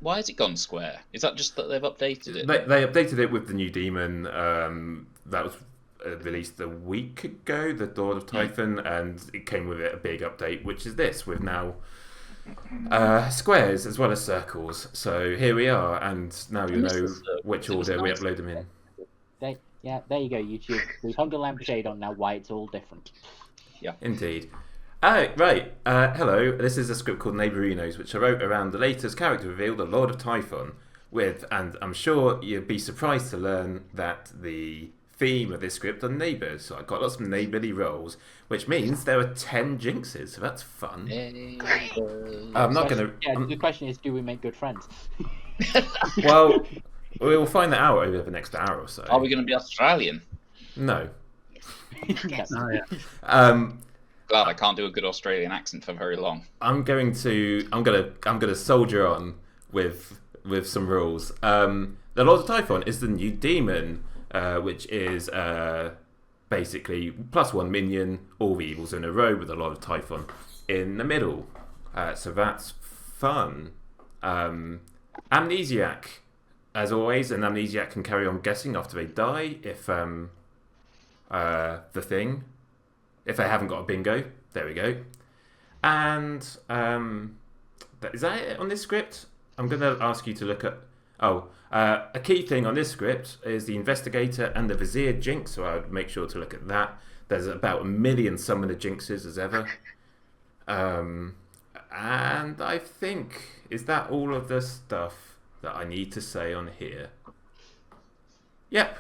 Why has it gone square? Is that just that they've updated it? They updated it with the new demon that was released a week ago, the Lord of Typhon, and it came with it a big update, which is this, with now squares as well as circles. So here we are, and now you know which order we upload them in. There you go, YouTube. We've hung a lampshade on now why it's all different. Yeah. Indeed. Right. Hello. This is a script called Neighbourinos, which I wrote around the latest character reveal, the Lord of Typhon, and I'm sure you'd be surprised to learn that the theme of this script are neighbours. So I've got lots of neighbourly roles, which means there are 10 jinxes, so that's fun. I'm not going to... Yeah, the question is, do we make good friends? Well, we'll find that out over the next hour or so. Are we going to be Australian? No. Oh, yeah. Glad I can't do a good Australian accent for very long. I'm gonna soldier on with some rules. The Lord of Typhon is the new demon, which is basically +1 minion, all the evils in a row with the Lord of Typhon in the middle. So that's fun. Amnesiac, as always, an Amnesiac can carry on guessing after they die if if they haven't got a bingo. There we go. And is that it on this script? I'm going to ask you to look at... a key thing on this script is the Investigator and the Vizier jinx, so I would make sure to look at that. There's about 1 million summoner jinxes as ever. And I think... Is that all of the stuff that I need to say on here? Yep.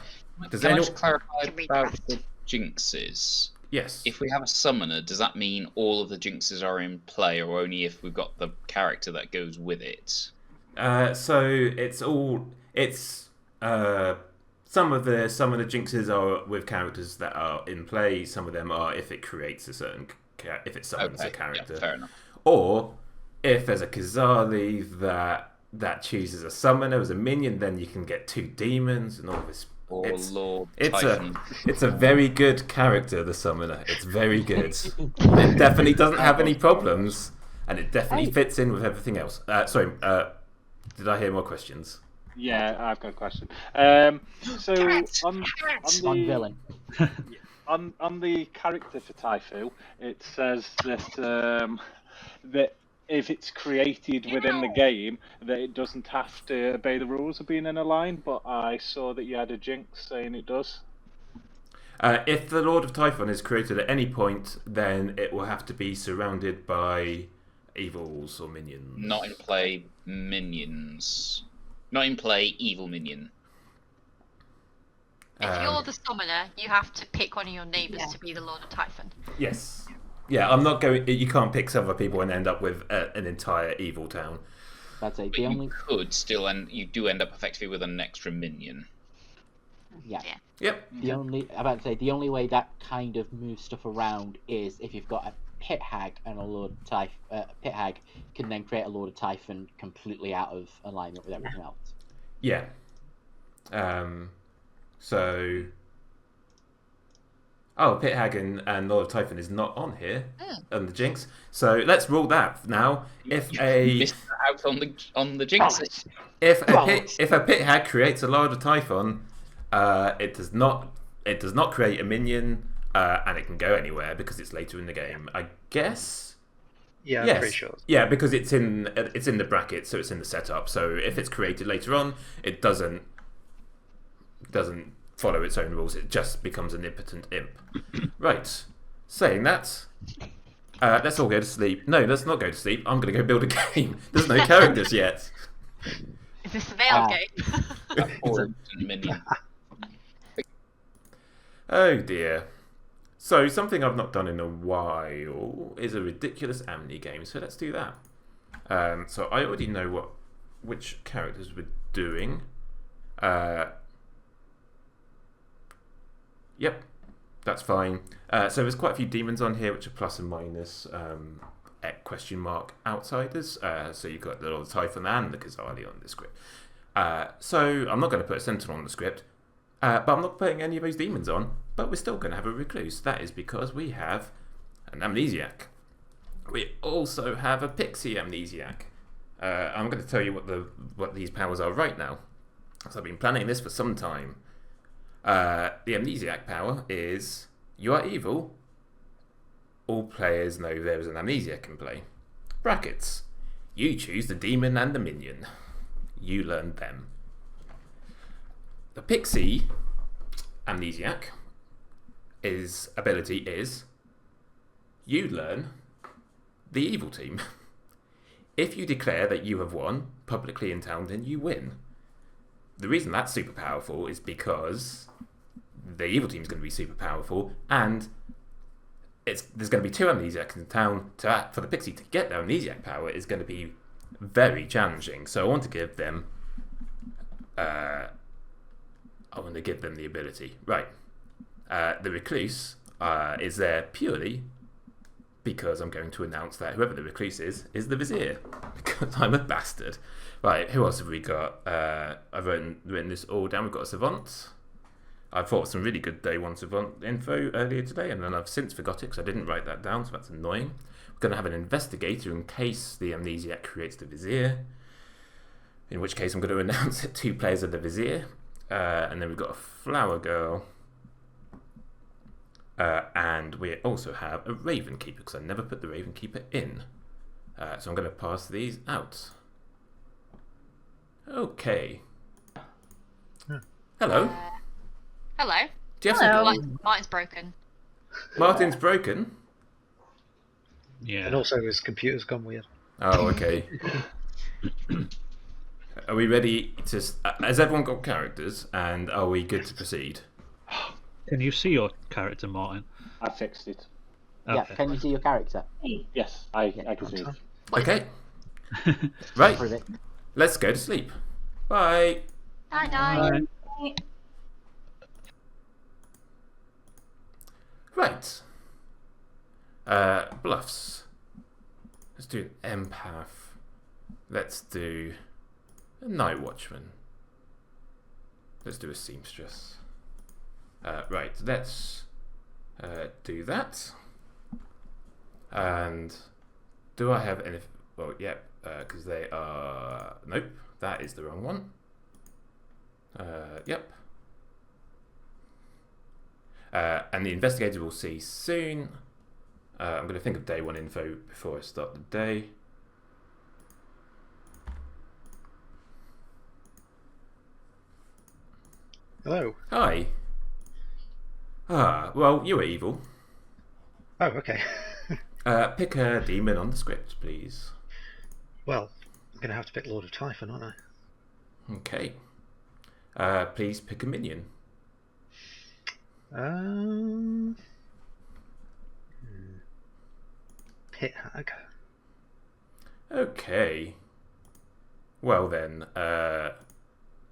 Can I just clarify about the jinxes? Yes. If we have a summoner, does that mean all of the jinxes are in play, or only if we've got the character that goes with it? So it's all... some of the summoner jinxes are with characters that are in play. Some of them are if it creates a certain... if it summons a character. Yeah, fair enough. Or if there's a Kazali that chooses a summoner as a minion, then you can get 2 demons and all this. It's a very good character, the summoner. It's very good. It definitely doesn't have any problems, and it definitely fits in with everything else. Sorry, did I hear more questions? Yeah, I've got a question. So on villain. on the character for Typho, it says that that if it's created within the game, that it doesn't have to obey the rules of being in a line, but I saw that you had a jinx saying it does. If the Lord of Typhon is created at any point, then it will have to be surrounded by evils or minions. Not in play minions. Not in play evil minion. If you're the summoner, you have to pick one of your neighbours to be the Lord of Typhon. Yes. Yeah, I'm not going. You can't pick some other people and end up with an entire evil town. That's it. But you could still, and you do end up effectively with an extra minion. Yeah. Yep. The only way that kind of moves stuff around is if you've got a pit hag and a Lord of Typhon. Pit hag can then create a Lord of Typhon completely out of alignment with everything else. Yeah. So. Oh, Pit Hag and Lord of Typhon is not on here on the jinx. So let's rule that now. If a missed out on the jinx. If a Pit Hag creates a Lord of Typhon, it does not create a minion, and it can go anywhere because it's later in the game. I guess. Yeah, yes. I'm pretty sure. Yeah, because it's in the bracket, so it's in the setup. So if it's created later on, it doesn't follow its own rules. It just becomes an impotent imp. Right. Saying that, let's all go to sleep. No, let's not go to sleep. I'm going to go build a game. There's no characters yet. Is this the veil game? Oh dear. So something I've not done in a while is a ridiculous Amni game. So let's do that. So I already know which characters we're doing. Yep, that's fine. So there's quite a few demons on here, which are plus and minus question mark outsiders. So you've got the Lord of Typhon and the Kazali on the script. So I'm not going to put a Sentinel on the script, but I'm not putting any of those demons on. But we're still going to have a Recluse. That is because we have an Amnesiac. We also have a Pixie Amnesiac. I'm going to tell you what these powers are right now. So I've been planning this for some time. The Amnesiac power is you are evil. All players know there is an Amnesiac in play. Brackets. You choose the demon and the minion. You learn them. The Pixie Amnesiac ability is you learn the evil team. If you declare that you have won publicly in town, then you win. The reason that's super powerful is because the evil team is going to be super powerful, and there's going to be 2 Amnesiacs in town. For the Pixie to get their Amnesiac power is going to be very challenging. So I want to give them the ability. Right. The Recluse is there purely because I'm going to announce that whoever the Recluse is the Vizier, because I'm a bastard. Right, who else have we got? I've written this all down. We've got a Savant. I thought of some really good day 1 Savant info earlier today, and then I've since forgot it because I didn't write that down, so that's annoying. We're going to have an Investigator in case the Amnesiac creates the Vizier, in which case I'm going to announce that 2 players are the Vizier. And then we've got a Flower Girl. And we also have a Raven Keeper, because I never put the Raven Keeper in. So I'm going to pass these out. Okay. Hello. Hello. Do you have Hello. some... Martin's broken. Martin's broken? Yeah. And also his computer's gone weird. Oh, okay. Are we ready to... Has everyone got characters? And are we good to proceed? Can you see your character, Martin? I fixed it. Yeah, Okay. can you see your character? Yes, I can see it. Okay. Right. Prove it. Let's go to sleep. Bye. Night. Right. Bluffs. Let's do an empath. Let's do a night watchman. Let's do a seamstress. Right, let's do that. And do I have any... Well, yeah, because they are... Nope, that is the wrong one. Yep. And the investigator will see soon. I'm going to think of day 1 info before I start the day. Hello. Hi. Well, you are evil. Oh, okay. Pick a demon on the script, please. Well, I'm going to have to pick Lord of Typhon, aren't I? Okay. Please pick a minion. Pit Hag. Okay. Well then,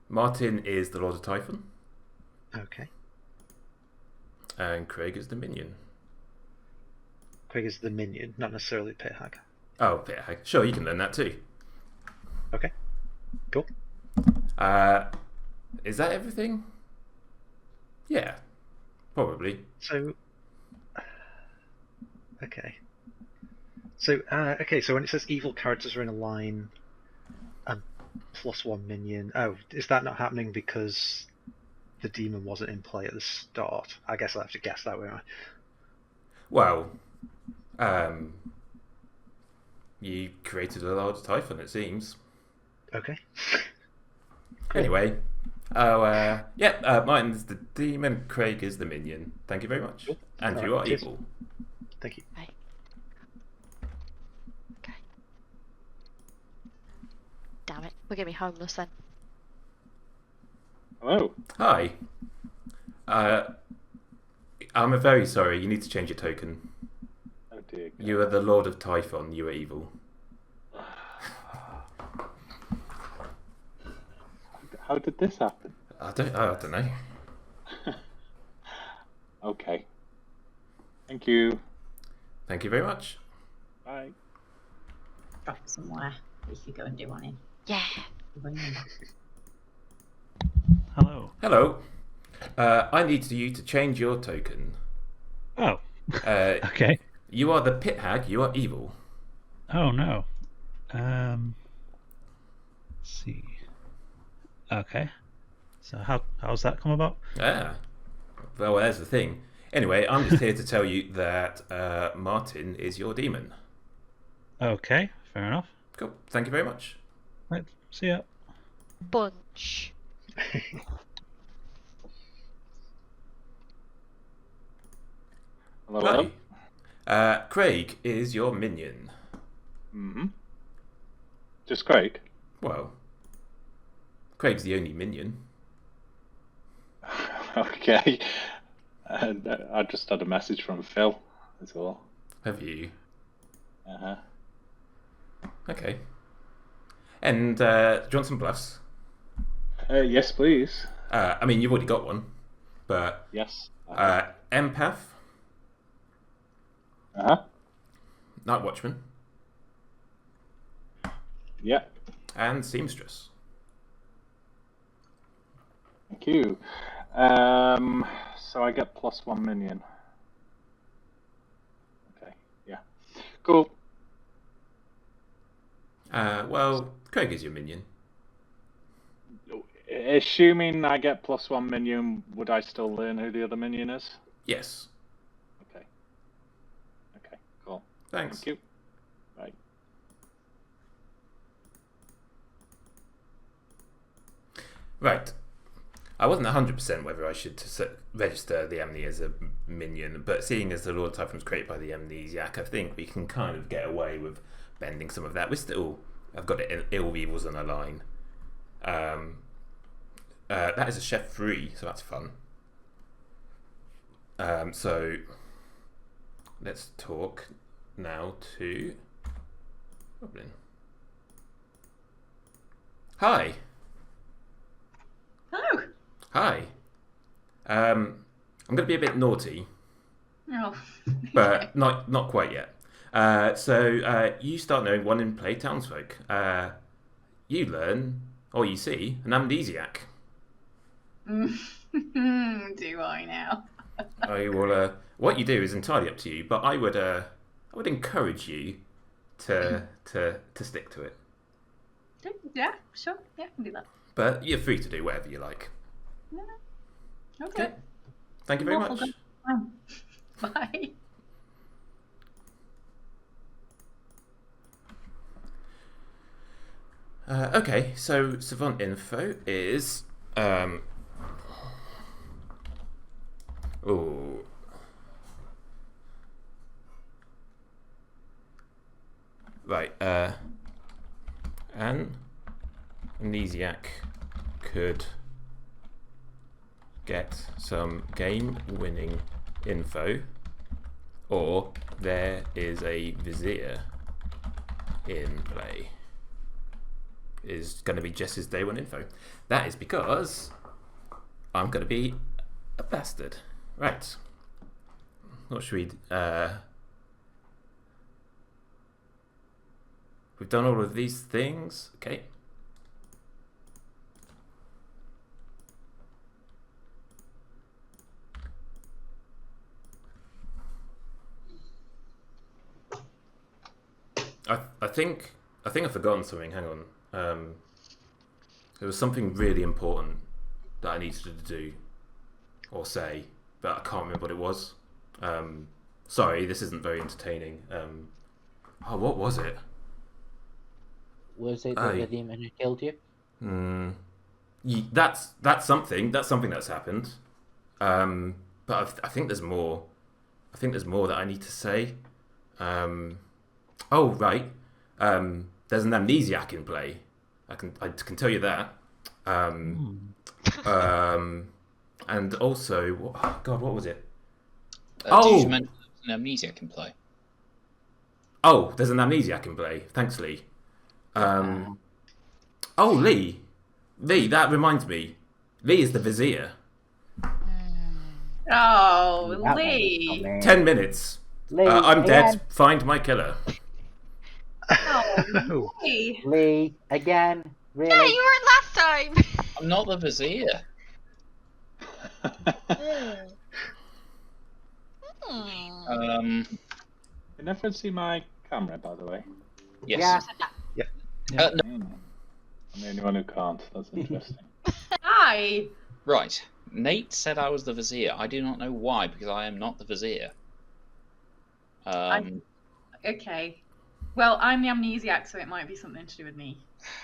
Martin is the Lord of Typhon, Okay. and Craig is the minion. Craig is the minion, not necessarily Pit Hag. Oh, yeah, sure, you can learn that too. Okay. Cool. Is that everything? Yeah, probably. So. Okay. So, so when it says evil characters are in a line and +1 minion, is that not happening because the demon wasn't in play at the start? I guess I'll have to guess that way, right? Well, you created a large Typhon, it seems. Okay. Anyway, Martin's the demon, Craig is the minion. Thank you very much. Cool. And All you right, are cheers. evil. Thank you. Okay. Damn it. We're going to be homeless then. Hello. Hi. I'm very sorry, you need to change your token. Oh dear. You are the Lord of Typhon, you are evil. How did this happen? I don't know. Okay. Thank you. Thank you very much. Bye. Off somewhere that you could go and do one in. Yeah. Bring them back. Hello. Hello. I need you to change your token. Oh. Uh, Okay. You are the Pit Hag, you are evil. Oh no. see. Okay. So how's that come about? Ah, well, there's the thing. Anyway, I'm just here to tell you that Martin is your demon. Okay, fair enough. Cool. Thank you very much. Right, see ya. Bunch. Hello. Hi. Craig is your minion. Mm-hmm. Just Craig. Well, Craig's the only minion. Okay. And I just had a message from Phil as well. Have you? Uh-huh. Okay. And do you want some bluffs? Yes, please. I mean, you've already got one, but Yes. empath, Uh-huh. night watchman, Yeah. and seamstress. Thank you. So I get +1 minion. Okay. Yeah. Cool. Well, Craig is your minion. Assuming I get +1 minion, would I still learn who the other minion is? Yes. Okay. Okay. Cool. Thanks. Thank you. Right. Right. I wasn't 100% whether I should register the Amni as a minion, but seeing as the Lord Typhon was created by the Amnesiac, I think we can kind of get away with bending some of that. I've got ill evils on a line. That is a chef 3, so that's fun. So let's talk now to Goblin. Hi. Hello. Hi. I'm going to be a bit naughty, Oh. but not quite yet. So you start knowing one in play townsfolk. You learn, or you see, an amnesiac. Do I now? I will. What you do is entirely up to you, but I would encourage you to stick to it. Yeah, sure. Yeah, I can do that. But you're free to do whatever you like. Yeah. Okay. Thank you very Awful much. good. Bye. Okay, so savant info is oh, right. An amnesiac could get some game-winning info, or there is a vizier in play. Is going to be Jess's day one info. That is because I'm going to be a bastard. Right. What should we... we've done all of these things. Okay. I think I've forgotten something. Hang on. There was something really important that I needed to do or say, but I can't remember what it was. Sorry, this isn't very entertaining. What was it? Was it that the demon who killed you? That's something. That's something that's happened. But I think there's more. I think there's more that I need to say. Oh right. There's an amnesiac in play. I can tell you that. And also, what was it? Did you mention an amnesiac in play? Oh, there's an amnesiac in play. Thanks, Lee. Oh, Lee, that reminds me. Lee is the vizier. Oh, Lee. 10 minutes. Lee, I'm again. dead. Find my killer. Oh, Lee. Lee, again. Really? Yeah, you weren't last time. I'm not the vizier. You never see my camera, by the way. Yes. Yeah. No. I'm the only one who can't. That's interesting. Hi. Right. Nate said I was the Vizier. I do not know why, because I am not the Vizier. Okay. Well, I'm the Amnesiac, so it might be something to do with me.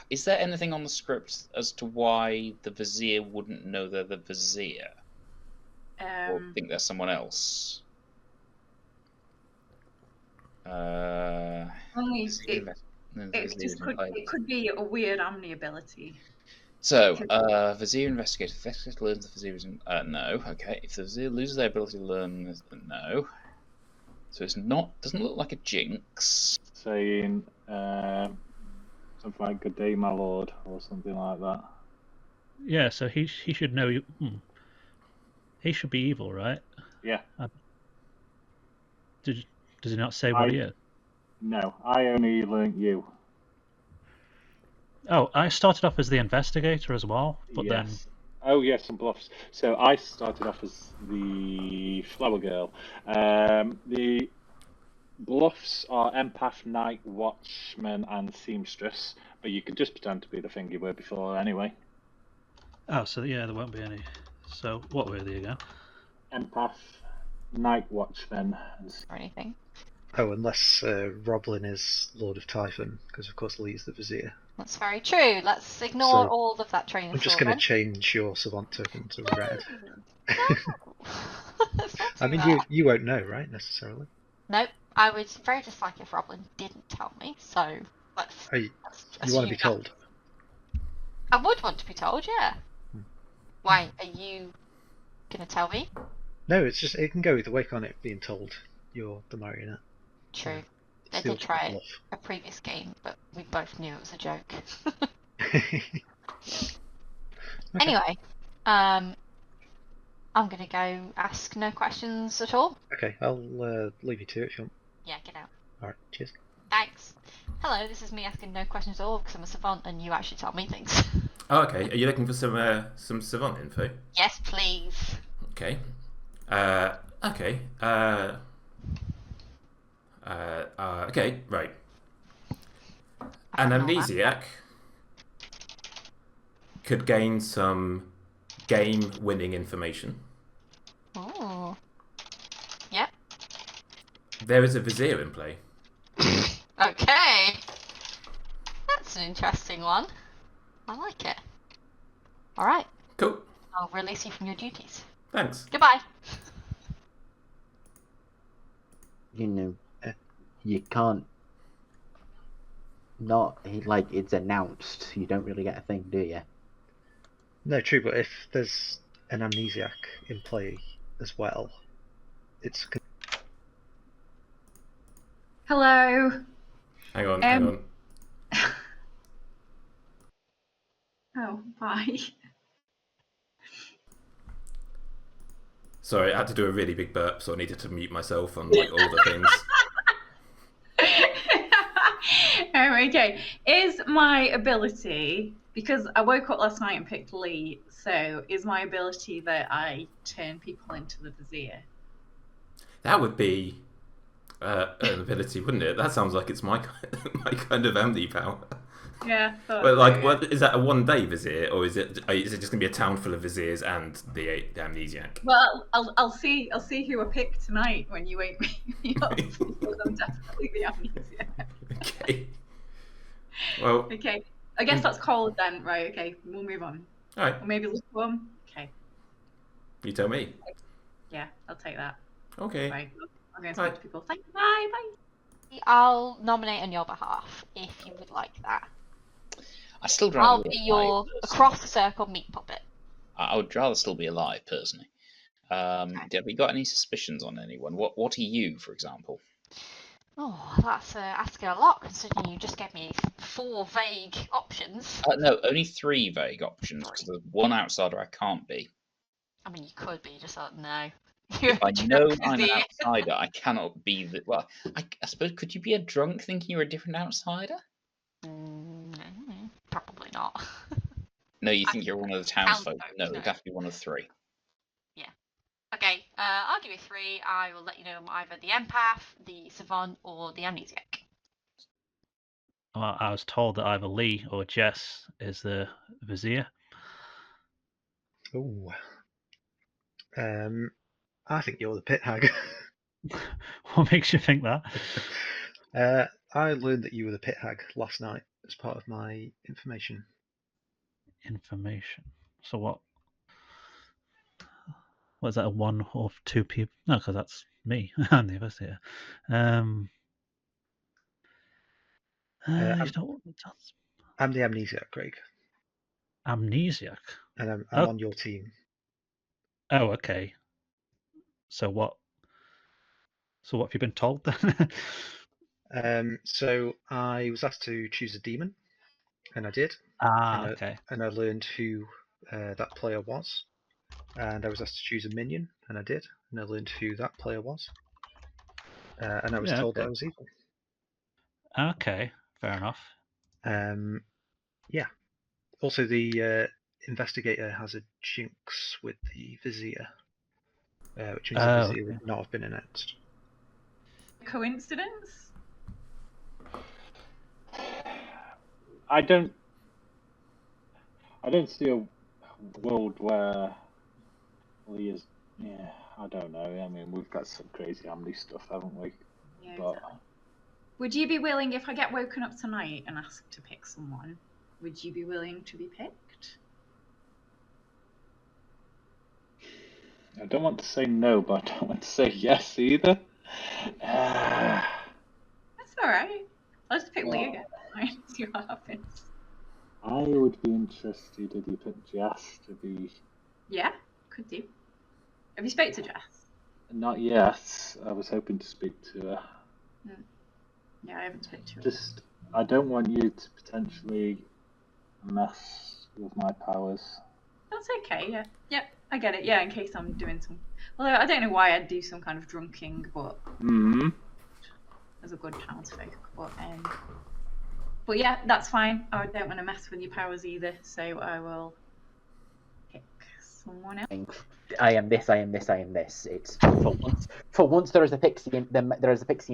Is there anything on the script as to why the Vizier wouldn't know they're the Vizier? Or think they're someone else? Only it could be a weird Amni ability. So, Vizier investigator. Investigator learns the Vizier is no. Okay, if the Vizier loses their ability to learn, no. So it's not. Doesn't look like a jinx. Saying something like "Good day, my lord" or something like that. Yeah, so he should know you. He should be evil, right? Yeah. Does he not say what he is? No, I only learnt you. Oh, I started off as the investigator as well, but yes. then. Oh yes, and Bluffs. So I started off as the flower girl. The Bluffs are empath, night watchman, and seamstress, but you could just pretend to be the thing you were before anyway. Oh, so yeah, there won't be any. So what were they again? Empath, night watchman, or anything. Oh, unless Roblin is Lord of Typhon, because of course Lee's the Vizier. That's very true. Let's ignore all of that training. I'm just going to change your savant token to red. I mean, you won't know, right, necessarily? Nope. I would very dislike if Roblin didn't tell me, so let's... You want to be told? I would want to be told, yeah. Why? Are you going to tell me? No, it's just, it can go either way, can't it, being told you're the marionette. True. They did try it a previous game, but we both knew it was a joke. Anyway, I'm going to go ask no questions at all. Okay, I'll leave you to it if you want. Yeah, get out. Alright, cheers. Thanks. Hello, this is me asking no questions at all because I'm a savant and you actually tell me things. Oh, okay. Are you looking for some savant info? Yes, please. Okay. Okay. Okay, right. An amnesiac could gain some game-winning information. Oh. Yep. There is a Vizier in play. Okay. That's an interesting one. I like it. Alright. Cool. I'll release you from your duties. Thanks. Goodbye. You know, you can't not, like, it's announced. You don't really get a thing, do you? No, true, but if there's an amnesiac in play as well, it's... Hello. Hang on. Oh, bye. Sorry, I had to do a really big burp, so I needed to mute myself on like all the things. Okay. Is my ability, because I woke up last night and picked Lee, so is my ability that I turn people into the Vizier? That would be an ability, wouldn't it? That sounds like it's my kind of amni power. Yeah. But like, what is that? A one-day Vizier, or is it just going to be a town full of Viziers and the amnesiac? Well, I'll see who I pick tonight when you wake me up. Because I'm definitely the amnesiac. Okay. Well. Okay. I guess that's cold then, right? Okay, we'll move on. All right. Or maybe lukewarm. Okay. You tell me. Yeah, I'll take that. Okay. Right. I'm going to speak to people. Thank you. Bye. Bye. I'll nominate on your behalf if you would like that. I'll be your across the circle meat puppet. I would rather still be alive, personally. Have you got any suspicions on anyone? What are you, for example? Oh, that's asking a lot, considering you just gave me 4 vague options. No, only 3 vague options, because there's one outsider I can't be. I mean, you could be, just don't know. If I know I'm an outsider, I cannot be the... Well, I suppose, could you be a drunk thinking you're a different outsider? Probably not. No, you think you're one of the townsfolk? No, it'd have to be one of 3. Yeah. Okay, I'll give you 3. I will let you know I'm either the empath, the savant, or the amnesiac. Well, I was told that either Lee or Jess is the Vizier. Oh. I think you're the pit hag. What makes you think that? I learned that you were the pit hag last night as part of my information. Information. So what? Was that a one or two people? No, because that's me. I'm the Vizier. You know what it does? I'm the Amnesiac, Craig, Amnesiac. and I'm Oh. on your team. Oh, okay. So what? So what have you been told then? So I was asked to choose a demon, and I did. Okay. And I learned who that player was. And I was asked to choose a minion, and I did. And I learned who that player was. And I was told that I was evil. Okay, fair enough. Yeah. Also, the investigator has a jinx with the Vizier, which means the Vizier would not have been announced. Coincidence? I don't see a world where Lee is. Yeah, I don't know. I mean, we've got some crazy Amnesty stuff, haven't we? Yeah, but exactly. Would you be willing, if I get woken up tonight and asked to pick someone, would you be willing to be picked? I don't want to say no, but I don't want to say yes either. That's alright. I'll just pick Lee again. See what happens. I would be interested if you picked Jess to be... Yeah, could do. Have you spoke to Jess? Not yet. I was hoping to speak to her. Yeah, I haven't spoken to her. Just, I don't want you to potentially mess with my powers. That's okay, yeah. Yep, I get it. Yeah, in case I'm doing some... Although, I don't know why I'd do some kind of drunking, but... As a good townsfolk, but yeah, that's fine. I don't want to mess with your powers either, so I will pick someone else. I am this, I am this, I am this. It's for once there is a pixie in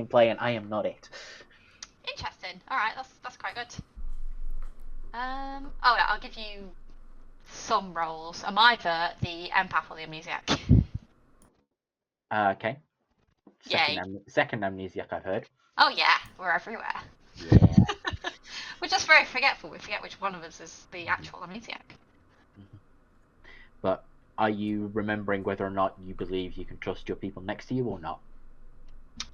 play, and I am not it. Interesting. All right, that's quite good. Oh yeah, I'll give you some roles. I'm either the empath or the amnesiac. Okay. Yay. Second amnesiac, I've heard. Oh yeah, we're everywhere. Yeah. We're just very forgetful. We forget which one of us is the actual amnesiac. But are you remembering whether or not you believe you can trust your people next to you or not?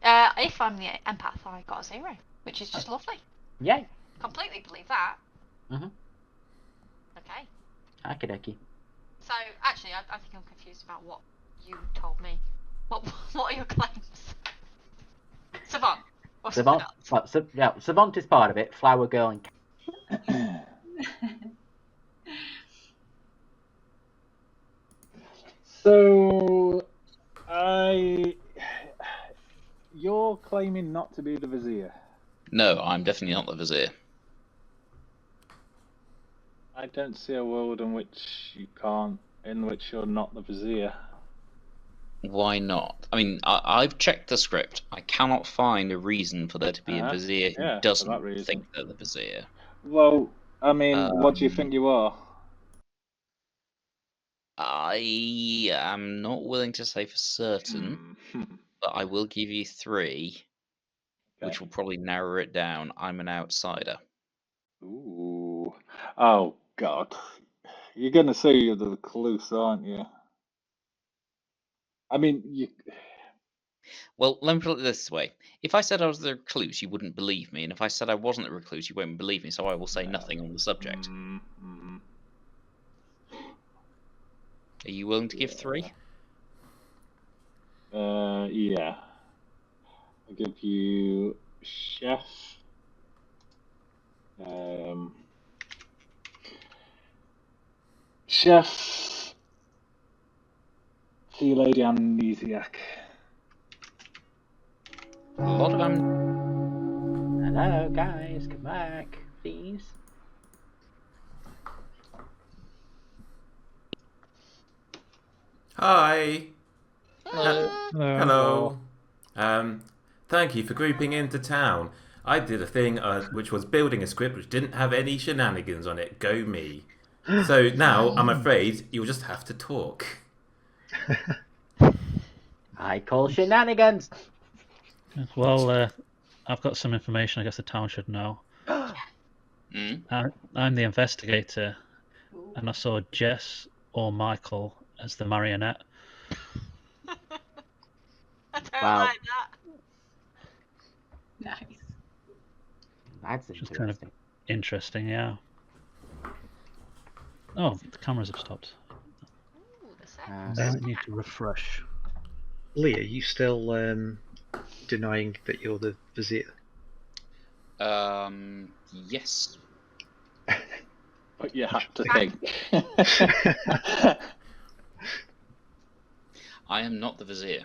If I'm the empath, I got a 0, which is just lovely. Yay. Completely believe that. Okay. Okie-dokie. So, actually, I think I'm confused about what you told me. What are your claims? Savant. Or Savant. Savant is part of it. Flower girl and... So, you're claiming not to be the Vizier? No, I'm definitely not the Vizier. I don't see a world in which you're not the Vizier. Why not? I mean, I've checked the script. I cannot find a reason for there to be a Vizier who doesn't think they're the Vizier. Well, I mean, what do you think you are? I am not willing to say for certain, but I will give you 3, which will probably narrow it down. I'm an outsider. Ooh. Oh, God. You're going to say you're the recluse, aren't you? I mean, you... Well, let me put it this way. If I said I was the recluse, you wouldn't believe me, and if I said I wasn't the recluse, you won't believe me, so I will say nothing on the subject. Are you willing to give 3? Yeah. I'll give you Chef. Chef. See you, Lady Amnesiac. A lot of Hello, guys, come back, please. Hi. Hello. Hello. Thank you for grouping into town. I did a thing which was building a script which didn't have any shenanigans on it. Go me. So now I'm afraid you'll just have to talk. I call shenanigans. Well, I've got some information I guess the town should know. I'm the investigator, and I saw Jess or Michael as the marionette. I don't Wow. like that. Nice. That's Which is kind of interesting. interesting, yeah. Oh, the cameras have stopped. Ooh, the Uh, sex. I need to refresh. Lee, are you still denying that you're the Vizier? Yes. But you have to think. I am not the Vizier.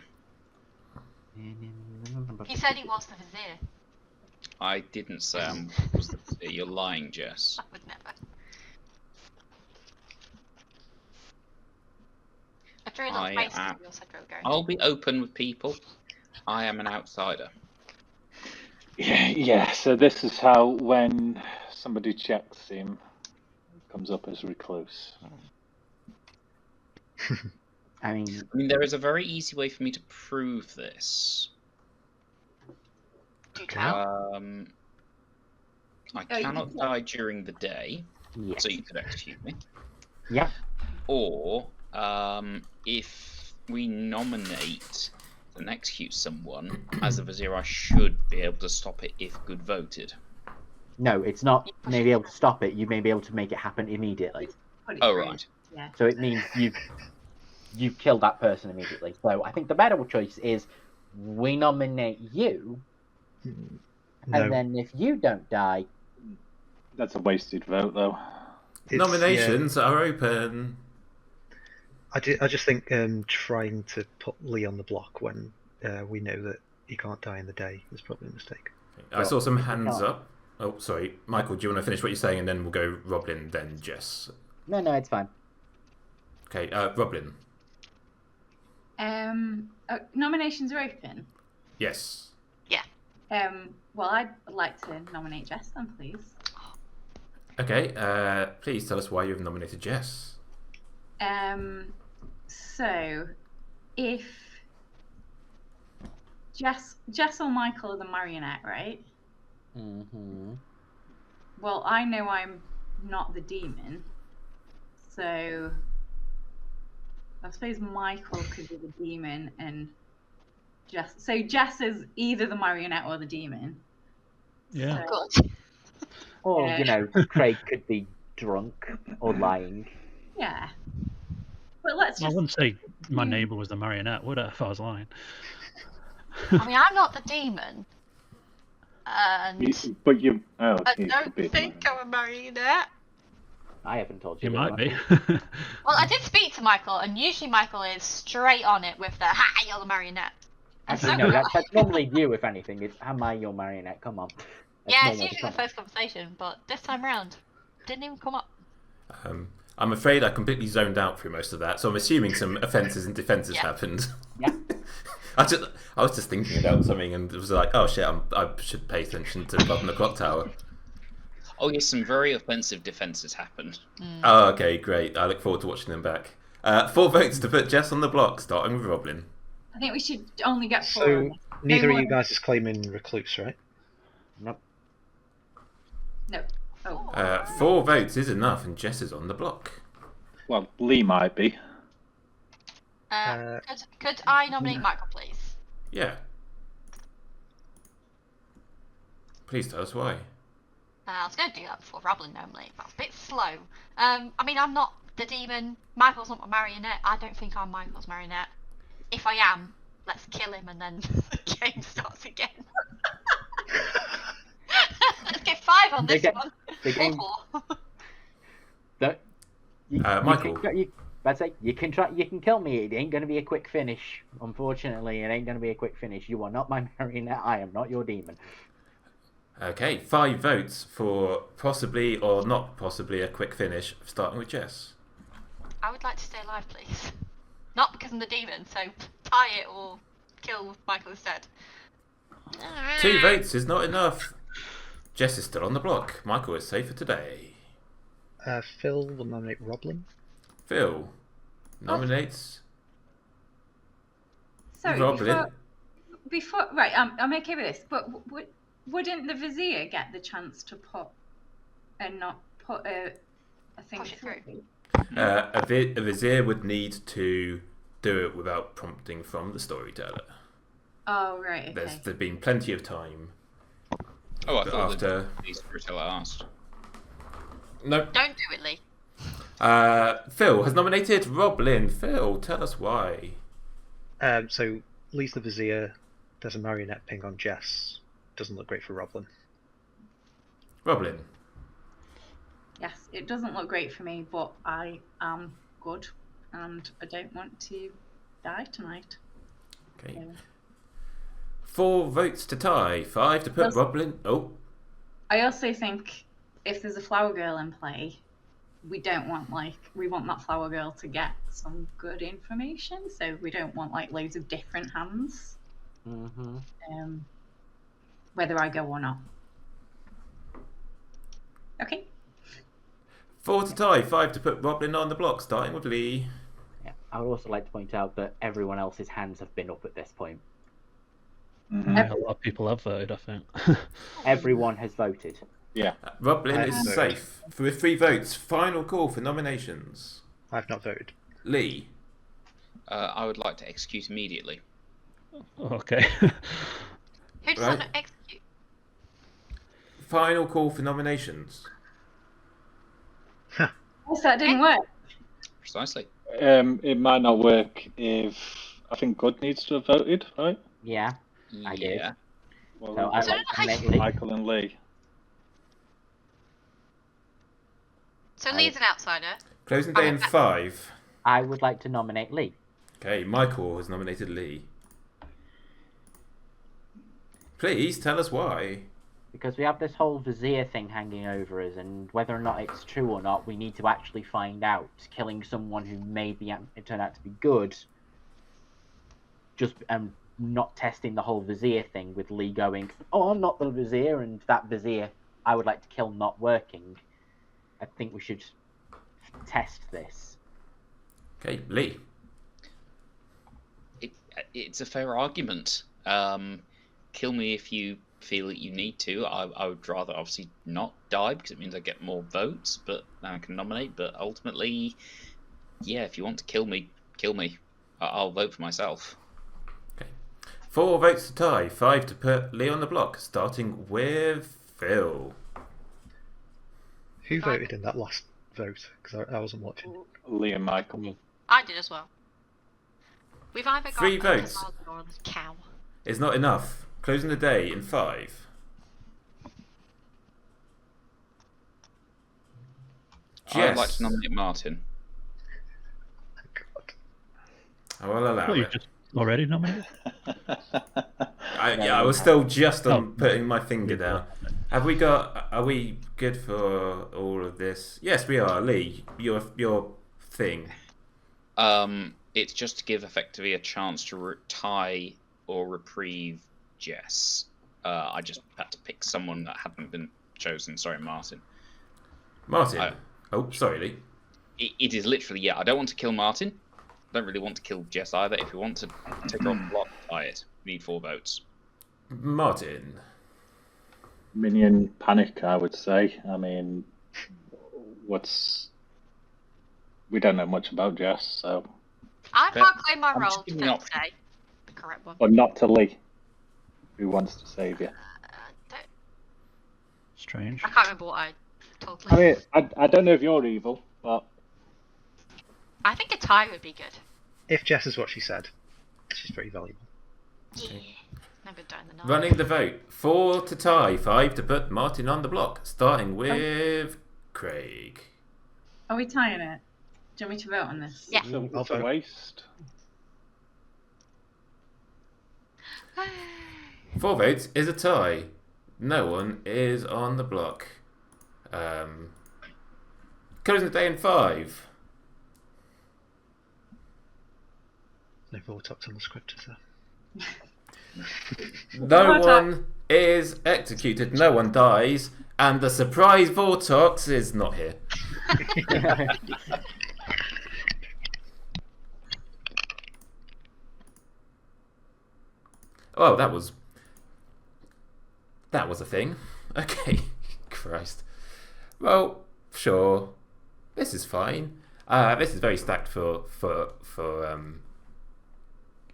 He said he was the vizier. I didn't say I was the Vizier. You're lying, Jess. I would never. I drew a little I face am- when you said we were going. I'll be open with people. I am an outsider. Yeah, so this is how when somebody checks him, it comes up as recluse. I mean, there is a very easy way for me to prove this. Do tell. I you cannot can- die during the day, yes. so you could execute me. Yeah. Or if we nominate and execute someone as a Vizier, I should be able to stop it if good voted. No, it's not maybe able to stop it. You may be able to make it happen immediately. Put it Oh, through. right. Yeah. So it means you kill that person immediately. So I think the better choice is we nominate you, No. and then if you don't die, That's a wasted vote, though. It's- Nominations are open. yeah, I just think trying to put Lee on the block when we know that he can't die in the day is probably a mistake. I saw some hands Oh. up. Oh, sorry. Michael, do you want to finish what you're saying and then we'll go Roblin, then Jess? no, it's fine. Okay, Roblin. Nominations are open. Yes. Well, I'd like to nominate Jess then, please. Okay, please tell us why you've nominated Jess. So, if Jess or Michael are the marionette, right? Mm-hmm. Well, I know I'm not the demon, so I suppose Michael could be the demon and Jess. So Jess is either the marionette or the demon. Yeah. So, Good. Or Yeah. Craig could be drunk or lying. yeah. But let's I just. wouldn't say my neighbour was the marionette, would I, if I was lying? I mean, I'm not the demon. And But you. Oh, I you don't could be think I'm a marionette. I haven't told you. You that might be. one. Well, I did speak to Michael, and usually Michael is straight on it with the "Ha, you're the marionette." And Actually, no, that's normally you, if anything. It's, am I your marionette? Come on. That's yeah, it's normal usually the comment. first conversation, but this time round, didn't even come up. I'm afraid I completely zoned out through most of that, so I'm assuming some offences and defences Yeah. happened. Yeah. I was just thinking about something and it was like, oh shit, I should pay attention to Bluff and the Clocktower. Oh yes, some very offensive defences happened. Oh, okay, great. I look forward to watching them back. 4 votes to put Jess on the block, starting with Roblin. I think we should only get 4. So neither of more. you guys is claiming recluse, right? Nope. No. Oh. 4 votes is enough, and Jess is on the block. Well, Lee might be. Could I nominate Michael, please? Yeah. Please tell us why. I was going to do that before Roblin nominate. That's a bit slow. I mean, I'm not the demon. Michael's not my marionette. I don't think I'm Michael's marionette. If I am, let's kill him and then the game starts again. Let's get 5 on this one. The game. Or 4. Michael. I'd say you can try. You can kill me. It ain't going to be a quick finish. Unfortunately, it ain't going to be a quick finish. You are not my marionette. I am not your demon. Okay, 5 votes for possibly or not possibly a quick finish, starting with Jess. I would like to stay alive, please. Not because I'm the demon, so tie it or kill Michael instead. 2 votes is not enough. Jess is still on the block. Michael is safe for today. Phil will nominate Roblin. Phil nominates Sorry, Roblin. before right, I'm okay with this, but wouldn't the Vizier get the chance to put a thing Push it through. A Vizier would need to do it without prompting from the storyteller. Oh, right, okay. There's been plenty of time. Oh, I thought after the storyteller asked. No. Don't do it, Lee. Phil has nominated Roblin. Phil, tell us why. So Lee's the Vizier. There's a marionette ping on Jess. Doesn't look great for Roblin. Roblin. Yes, it doesn't look great for me, but I am good, and I don't want to die tonight. Okay. So. 4 votes to tie. 5 to put Roblin. Oh. I also think if there's a flower girl in play, we want that flower girl to get some good information. So we don't want like loads of different hands. Mm-hmm. Whether I go or not. Okay. 4 to tie, 5 to put Roblin on the block, starting with Lee. Yeah, I would also like to point out that everyone else's hands have been up at this point. Mm-hmm. A lot of people have voted, I think. Everyone has voted. Yeah. Roblin is safe. With 3 votes, final call for nominations. I've not voted. Lee. I would like to execute immediately. Okay. Who does that execute? Final call for nominations. Yes, that didn't work. Precisely. It might not work if I think Good needs to have voted, right? Yeah, I did. Well, so I like to make Lee. Michael and Lee. So Lee's an outsider. Closing day in 5. I would like to nominate Lee. Okay, Michael has nominated Lee. Please tell us why. Because we have this whole Vizier thing hanging over us, and whether or not it's true or not, we need to actually find out. Killing someone who maybe it turned out to be good, just not testing the whole Vizier thing with Lee going, "Oh, I'm not the Vizier," and that Vizier I would like to kill not working. I think we should test this. Okay, Lee. It's a fair argument. Kill me if you feel that you need to. I would rather obviously not die because it means I get more votes, but then I can nominate. But ultimately, yeah, if you want to kill me, kill me. I'll vote for myself. Okay. 4 votes to tie, 5 to put Lee on the block, starting with Phil. Who voted in that last vote? Because I wasn't watching. Lee and Michael. I did as well. We've either got 3 a votes. or a cow. It's not enough. Closing the day in 5. I'd like to nominate Martin. I will allow You it. just already nominated? I was still just on putting my finger down. Are we good for all of this? Yes, we are. Lee, your thing. It's just to give effectively a chance to tie or reprieve Jess. I just had to pick someone that hadn't been chosen. Sorry, Martin. Martin. Sorry, Lee. It is literally, I don't want to kill Martin. I don't really want to kill Jess either. If we want to take her off the block, tie it. We need 4 votes. Martin. Minion panic, I would say. I mean, we don't know much about Jess, so. I can't claim my role to say the correct one. But not to Lee, who wants to save you. Strange. I can't remember what I told I Lee. mean, I don't know if you're evil, but. I think a tie would be good. If Jess is what she said, she's pretty valuable. Yeah. No good dying the night. Running the vote. 4 to tie, 5 to put Martin on the block, starting with Craig. Are we tying it? Do you want me to vote on this? Yeah. It's a waste. 4 votes is a tie. No one is on the block. Closing the day in 5. No vote up on the script, is there? No One more one is executed, no one dies, and the surprise Vortox is not here. Oh, that was a thing. Okay, Christ. Well, sure. This is fine. This is very stacked for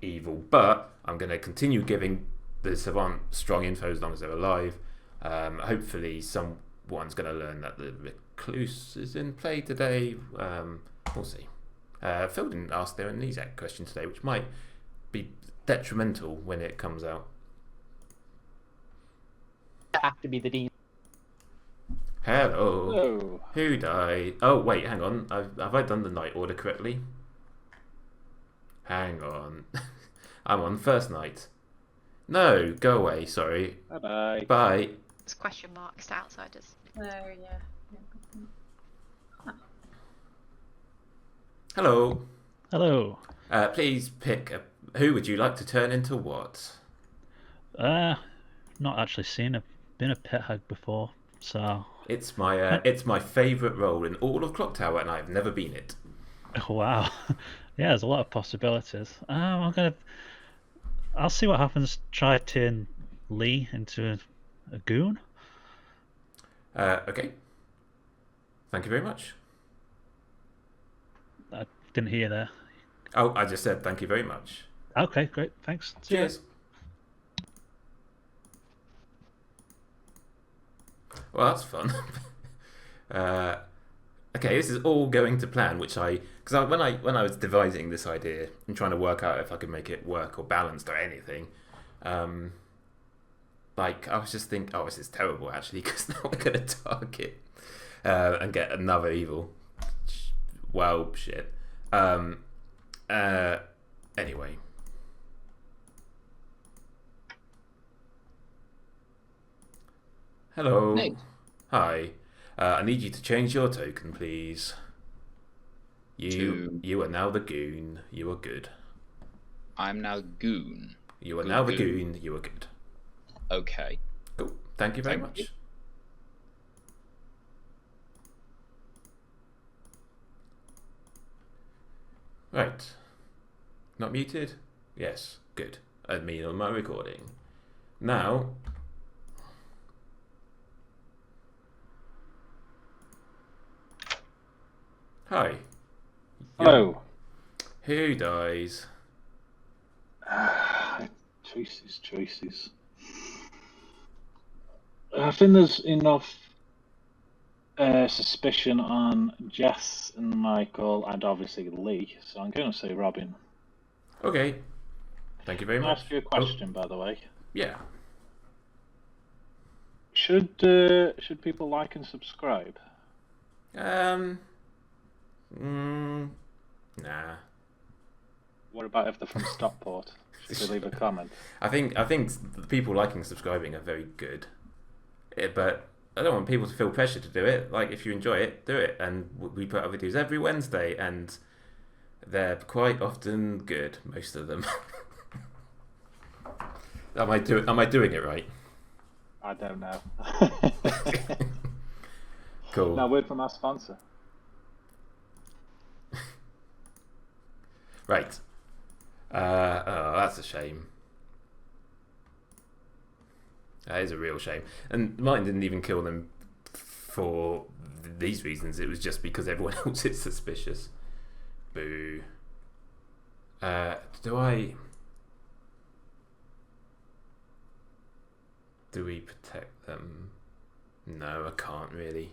evil, but I'm going to continue giving the Savant strong info as long as they're alive. Hopefully, someone's going to learn that the Recluse is in play today. We'll see. Phil didn't ask their Amnesiac question today, which might be detrimental when it comes out. Have to be the demon. Hello. Hello. Who died? Oh, wait, hang on. Have I done the night order correctly? Hang on. I'm on first night. No, go away, sorry. Bye-bye. Bye. It's question marks to outsiders. There, yeah. Hello. Hello. Please pick who would you like to turn into what? Not actually been a pit hag before, so. It's my favourite role in all of Clocktower, and I've never been it. Wow. Yeah, there's a lot of possibilities. I'll see what happens. Try to turn Lee into a goon. Okay. Thank you very much. I didn't hear there. Oh, I just said thank you very much. Okay, great. Thanks. See ya. Cheers. Well, that's fun. Okay, this is all going to plan, when I was devising this idea and trying to work out if I could make it work or balanced or anything, like I was just thinking, oh, this is terrible actually, because now we're going to target and get another evil. Well, shit. Anyway. Hello. Nate. Hi. I need you to change your token, please. You are now the goon. You are good. I'm now goon. You are now the goon. You are good. Okay. Cool. Thank you very Thank much. you. Right. Not muted? Yes. Good. I mean on my recording. Now. Hi. Hello. Who dies? Choices. I think there's enough suspicion on Jess and Michael and obviously Lee, so I'm going to say Robin. Okay. Thank you very Can I much. ask you a question, by the way? Yeah. Should people like and subscribe? Nah. What about if they're from Stockport? Should they leave a comment? I think the people liking and subscribing are very good, but I don't want people to feel pressure to do it. Like, if you enjoy it, do it. And we put out videos every Wednesday, and they're quite often good. Most of them. Am I doing it right? I don't know. Cool. Now, word from our sponsor. Right. Oh, that's a shame. That is a real shame. And mine didn't even kill them for these reasons. It was just because everyone else is suspicious. Boo. Do we protect them? No, I can't really.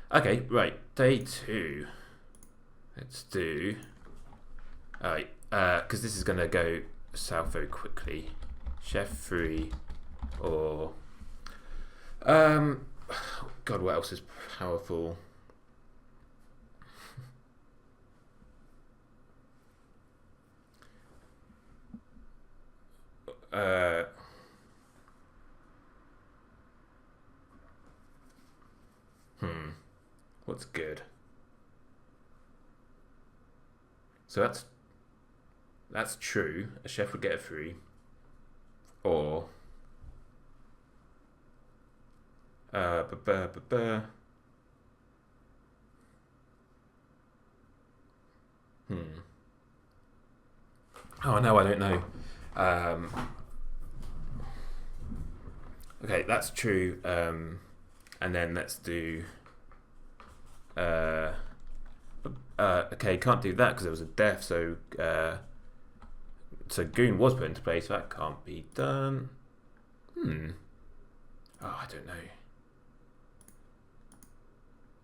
Okay, right. Day 2. Let's do. Alright, because this is going to go south very quickly. Chef 3 or. God, what else is powerful? What's good? So that's true. A chef would get a free. Or Oh no, I don't know. Okay, that's true. And then let's do. Okay, can't do that because there was a death. So Goon was put into play, so that can't be done. Oh, I don't know.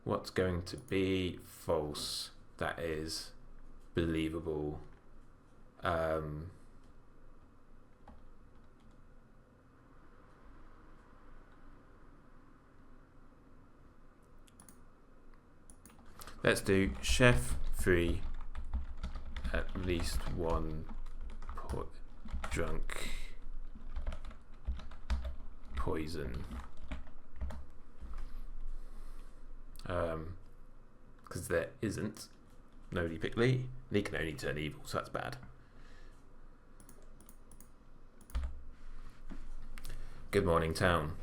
What's going to be false? That is believable. Let's do chef free at least one drunk poison. Because there isn't. Nobody picked Lee. Lee can only turn evil, so that's bad. Good morning, town.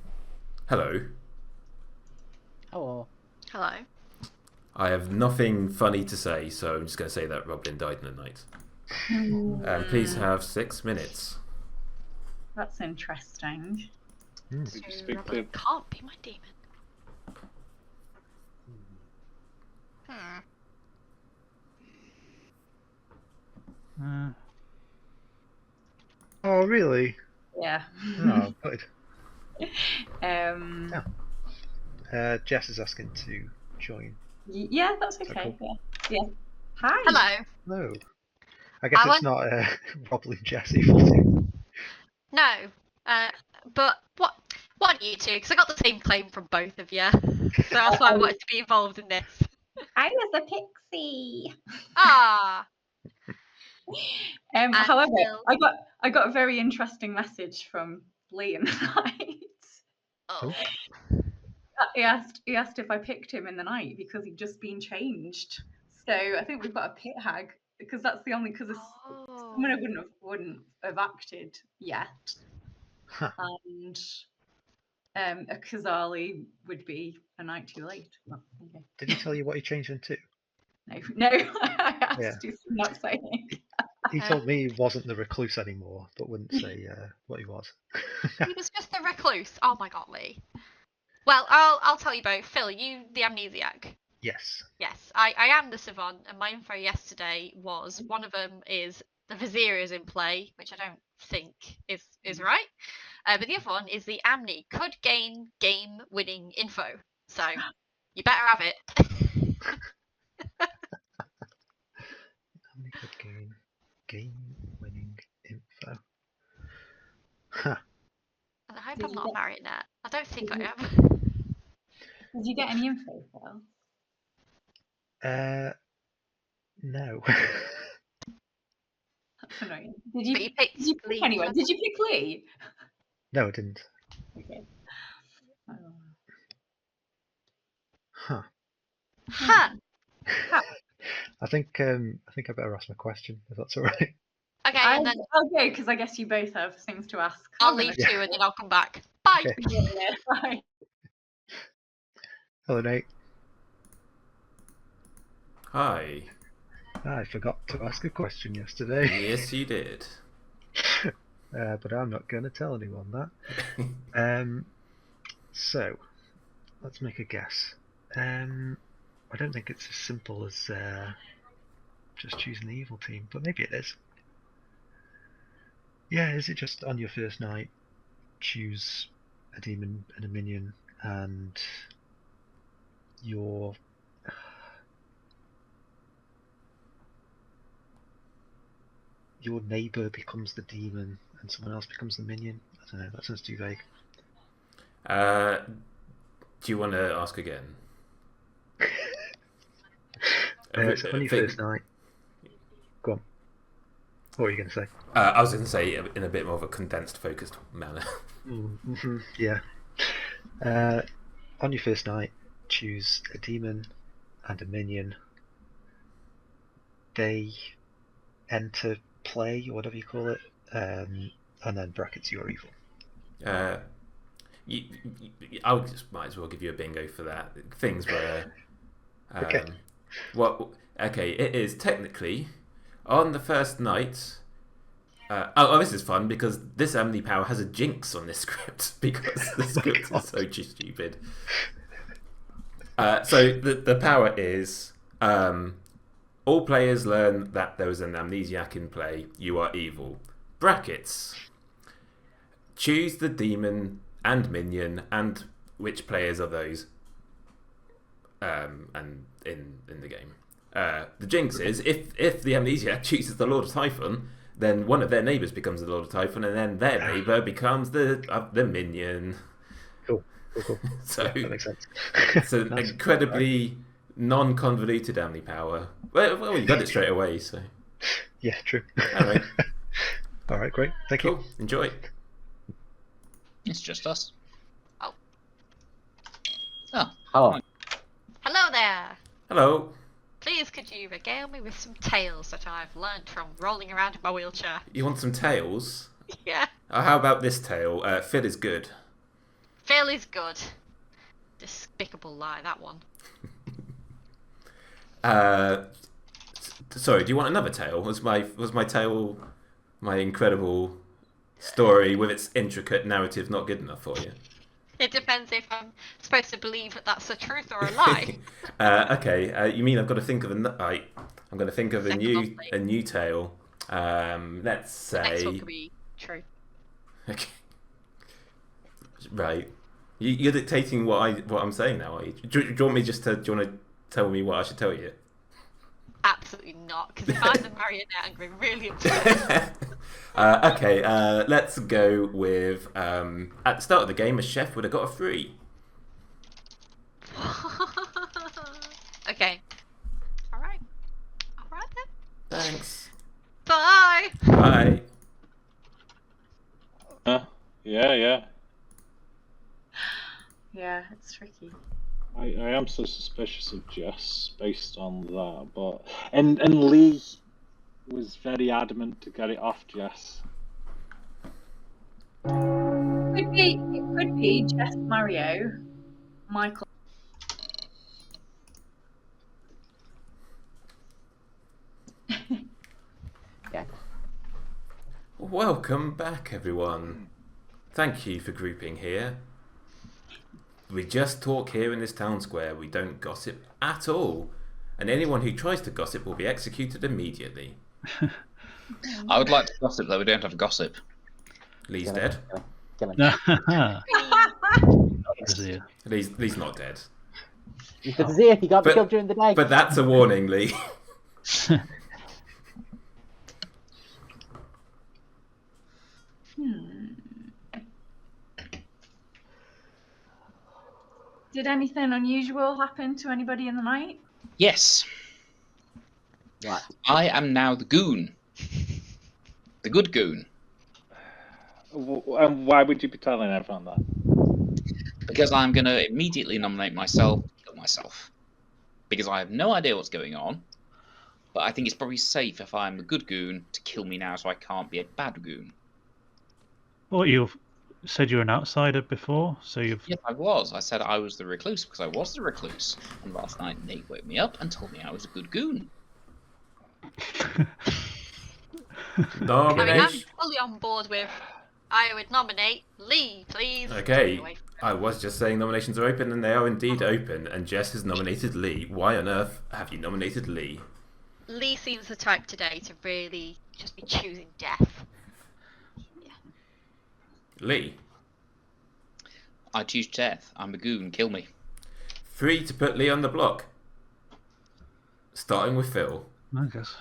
Hello. Hello. Hello. I have nothing funny to say, so I'm just going to say that Roblin died in the night. Please have 6 minutes. That's interesting. So Robin can't be my demon. Oh, really? Yeah. Oh, good. Jess is asking to join. Yeah, that's okay. Cool. Yeah. Hi. Hello. No. I guess I it's not Roblin Jess evil team. No. But what are you two? Because I got the same claim from both of you. So that's why I wanted to be involved in this. I was a pixie. Ah. However, Phil. I got a very interesting message from Lee in the night. Oh. He asked if I picked him in the night because he'd just been changed. So I think we've got a pit hag because that's the only someone wouldn't have acted yet, and a Kazali would be a night too late. Well, okay. Did he tell you what he changed into? No, I asked you, not saying. He told me he wasn't the recluse anymore, but wouldn't say what he was. He was just the recluse. Oh my god, Lee. Well, I'll tell you both. Phil, you the amnesiac. Yes. Yes, I am the savant, and my info yesterday was one of them is the vizier is in play, which I don't think is right. But the other one is the Amni could gain game-winning info, so you better have it. Amni could gain game-winning info. Huh. And I hope I'm not a marionette. I don't think I am. Did you get any info, Phil? No. That's annoying. Did you pick Lee? Anyway, did you pick Lee? No, I didn't. Okay. Huh. Huh. I think I better ask my question if that's all right. Okay, and then I'll go because I guess you both have things to ask. I'll leave too, and then I'll come back. Bye. Okay. Yeah, bye. Hello, Nate. Hi. I forgot to ask a question yesterday. Yes, you did. But I'm not going to tell anyone that. So, let's make a guess. I don't think it's as simple as just choosing the evil team, but maybe it is. Yeah, is it just on your first night, choose a demon and a minion, and your neighbour becomes the demon and someone else becomes the minion? I don't know, that sounds too vague. Do you want to ask again? It's on your first night. Go on. What were you going to say? I was going to say in a bit more of a condensed, focused manner. Mm-hmm, yeah. On your first night, choose a demon and a minion. They enter play, or whatever you call it, and then brackets you're evil. I might as well give you a bingo for that. Things where. Okay. Okay, it is technically on the first night. This is fun because this Amni Power has a jinx on this script because the script is so stupid. So the power is all players learn that there is an amnesiac in play. You are evil. Brackets. Choose the demon and minion and which players are those. And in the game, the jinx is if the amnesiac chooses the Lord of Typhon, then one of their neighbours becomes the Lord of Typhon, and then their neighbour becomes the minion. Cool. So that makes sense. it's an Nice. incredibly non-convoluted Amni Power. Well, you got it straight away. So Yeah, true. all right, All right, great. Thank you. cool. Enjoy. It's just us. Oh. Oh. Hello. Hello there. Hello. Please could you regale me with some tales that I've learnt from rolling around in my wheelchair? You want some tales? Yeah. How about this tale? Phil is good. Phil is good. Despicable lie, that one. Sorry, do you want another tale? Was my tale, my incredible story with its intricate narrative, not good enough for you? It depends if I'm supposed to believe that that's the truth or a lie. Okay, you mean I've got to think of I'm going to think of a Second new tale. Let's say. Next one could be true. Okay. Right. You're dictating what I'm saying now, are you? Do you want me do you want to tell me what I should tell you? Absolutely not, because if I'm the marionette, I'm going to be really upset. Okay, let's go with at the start of the game, a chef would have got a free. Okay. Alright then. Thanks. Bye! Bye. Yeah. Yeah, it's tricky. I am so suspicious of Jess based on that, but and Lee was very adamant to get it off Jess. It could be Jess, Mario, Michael. Yeah. Welcome back, everyone. Thank you for grouping here. We just talk here in this town square. We don't gossip at all. And anyone who tries to gossip will be executed immediately. I would like to gossip, though. We don't have to gossip. Lee's dead. Kill him. Lee's not dead. He's the Vizier. He got But- killed during the day. But that's a warning, Lee. Did anything unusual happen to anybody in the night? Yes. What? I am now the goon. The good goon. And why would you be telling everyone that? Because I'm going to immediately nominate myself, kill myself. Because I have no idea what's going on. But I think it's probably safe if I'm the good goon to kill me now so I can't be a bad goon. Well, you've said you're an outsider before, so you've. Yes, I was. I said I was the recluse because I was the recluse. And last night Nate woke me up and told me I was a good goon. I mean, I'm Nomination. fully on board with. I would nominate Lee, please. Okay, Away from him. I was just saying nominations are open, and they are indeed open. And Jess has nominated Lee. Why on earth have you nominated Lee? Lee seems the type today to really just be choosing death. Lee. I choose death. I'm a goon. Kill me. 3 to put Lee on the block. Starting with Phil. I guess.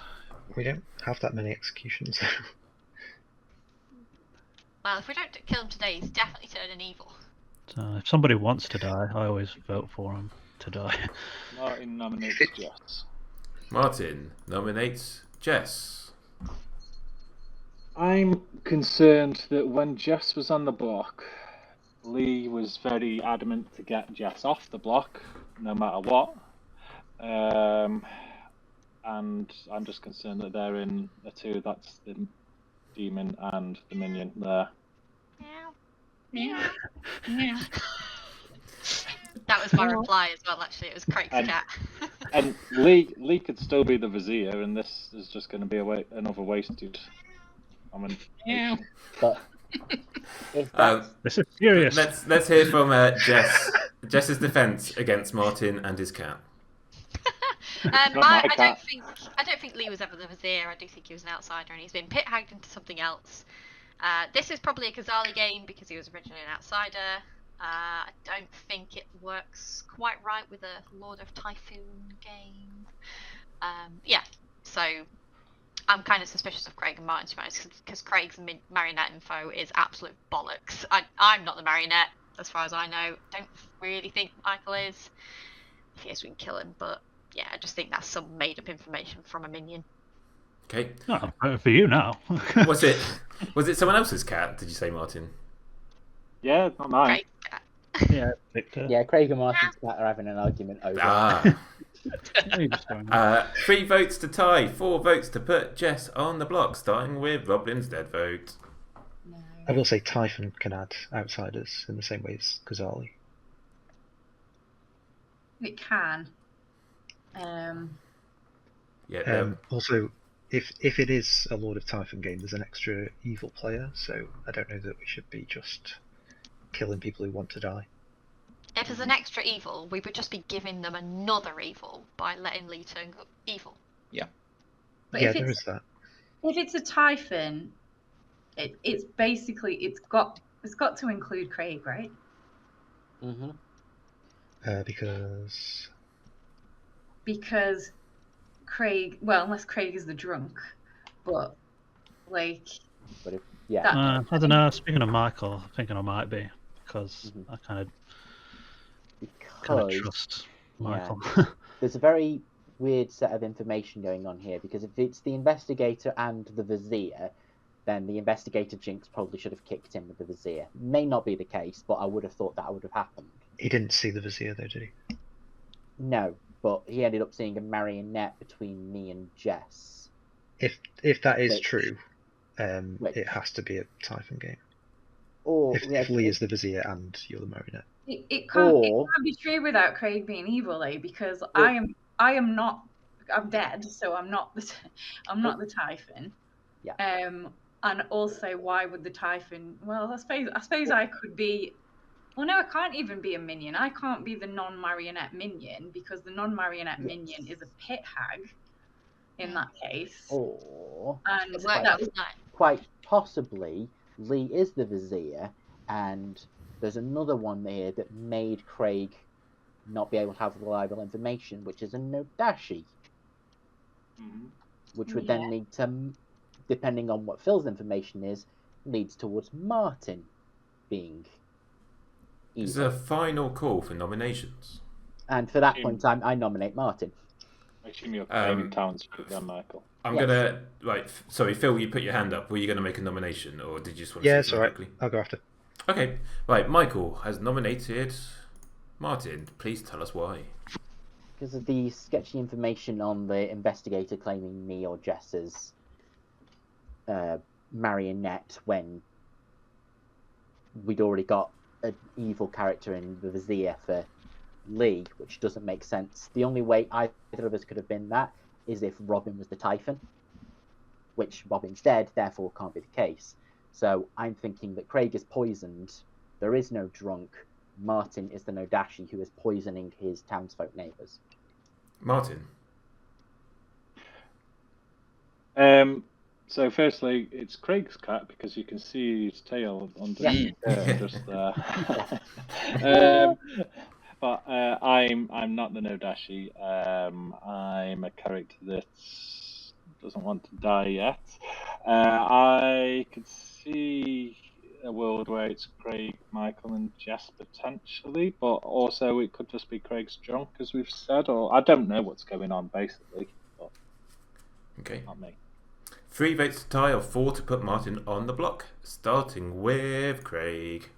We don't have that many executions. Well, if we don't kill him today, he's definitely turning evil. So if somebody wants to die, I always vote for them to die. Martin nominates Jess. Martin nominates Jess. I'm concerned that when Jess was on the block, Lee was very adamant to get Jess off the block, no matter what. and I'm just concerned that they're in a 2. That's the demon and the minion there. Meow. Yeah. Yeah. That was my reply as well, actually. It was Craig's cat. And Lee could still be the Vizier, and this is just going to be another wasted. Yeah. But if that's This is serious. Let's hear from Jess. Jess's defence against Martin and his cat. I don't think Lee was ever the Vizier. I do think he was an outsider, and he's been pit hagged into something else. This is probably a Ghazali game because he was originally an outsider. I don't think it works quite right with a Lord of Typhoon game. Yeah, so I'm kind of suspicious of Craig and Martin, to be honest, because Craig's marionette info is absolute bollocks. I'm not the marionette, as far as I know. Don't really think Michael is. If he is, we can kill him, but yeah, I just think that's some made-up information from a minion. Okay. Oh, for you now. Was it someone else's cat? Did you say, Martin? Yeah, not mine. Craig's cat. Yeah, Victor. yeah, Craig and Martin's cat are having an argument over. 3 votes to tie, 4 votes to put Jess on the block, starting with Roblin's dead vote. No. I will say Typhon can add outsiders in the same way as Ghazali. It can. Yeah. Also, if it is a Lord of Typhon game, there's an extra evil player, so I don't know that we should be just killing people who want to die. If there's an extra evil, we would just be giving them another evil by letting Lee turn evil. But Yeah, if there it's is that. if it's a Typhon, it's basically it's got to include Craig, right? Mm-hmm. Because Craig, well, unless Craig is the drunk, but like, But if, yeah, I don't know. Speaking of Michael, I'm thinking I might be because I kind of because trust Michael. there's a very weird set of information going on here, because if it's the investigator and the Vizier, then the investigator jinx probably should have kicked in with the Vizier. May not be the case, but I would have thought that would have happened. he didn't see the Vizier though, did he? No, but he ended up seeing a marionette between me and Jess. If that is Which- true, which- it has to be a Typhon game. Or If Lee is the Vizier and you're the marionette. it can't Or- be true without Craig being evil, because Or- I'm dead, so I'm not the Typhon. Yeah. And also, why would the Typhon? Well, I suppose I could be. Well, no, I can't even be a minion. I can't be the non-marionette minion, because the non-marionette minion is a pit hag. In that case, or and It that worked was last night. quite possibly Lee is the Vizier, and there's another one here that made Craig not be able to have reliable information, which is a Nodashi, which would then lead to, depending on what Phil's information is, leads towards Martin being This is evil. a final call for nominations. And for that point in time, I nominate Martin. I assume you're claiming townspeople then, Michael. I'm Yes. gonna sorry, Phil, you put your hand up. Were you gonna make a nomination, or did you just want to Yeah, say it's something alright. quickly? I'll go after. Okay, right. Michael has nominated Martin. Please tell us why. Because of the sketchy information on the investigator claiming me or Jess as marionette, when we'd already got an evil character in the Vizier for Lee, which doesn't make sense. The only way either of us could have been that is if Robin was the Typhon, which Robin's dead, therefore can't be the case. So I'm thinking that Craig is poisoned, there is no drunk, Martin is the Nodashi who is poisoning his townsfolk neighbours. Martin. So firstly, it's Craig's cat because you can see his tail underneath just there. But I'm not the Nodashi. I'm a character that doesn't want to die yet. I could see a world where it's Craig, Michael, and Jess potentially, but also it could just be Craig's drunk, as we've said, or I don't know what's going on basically. But Okay. not me. 3 votes to tie or 4 to put Martin on the block, starting with Craig.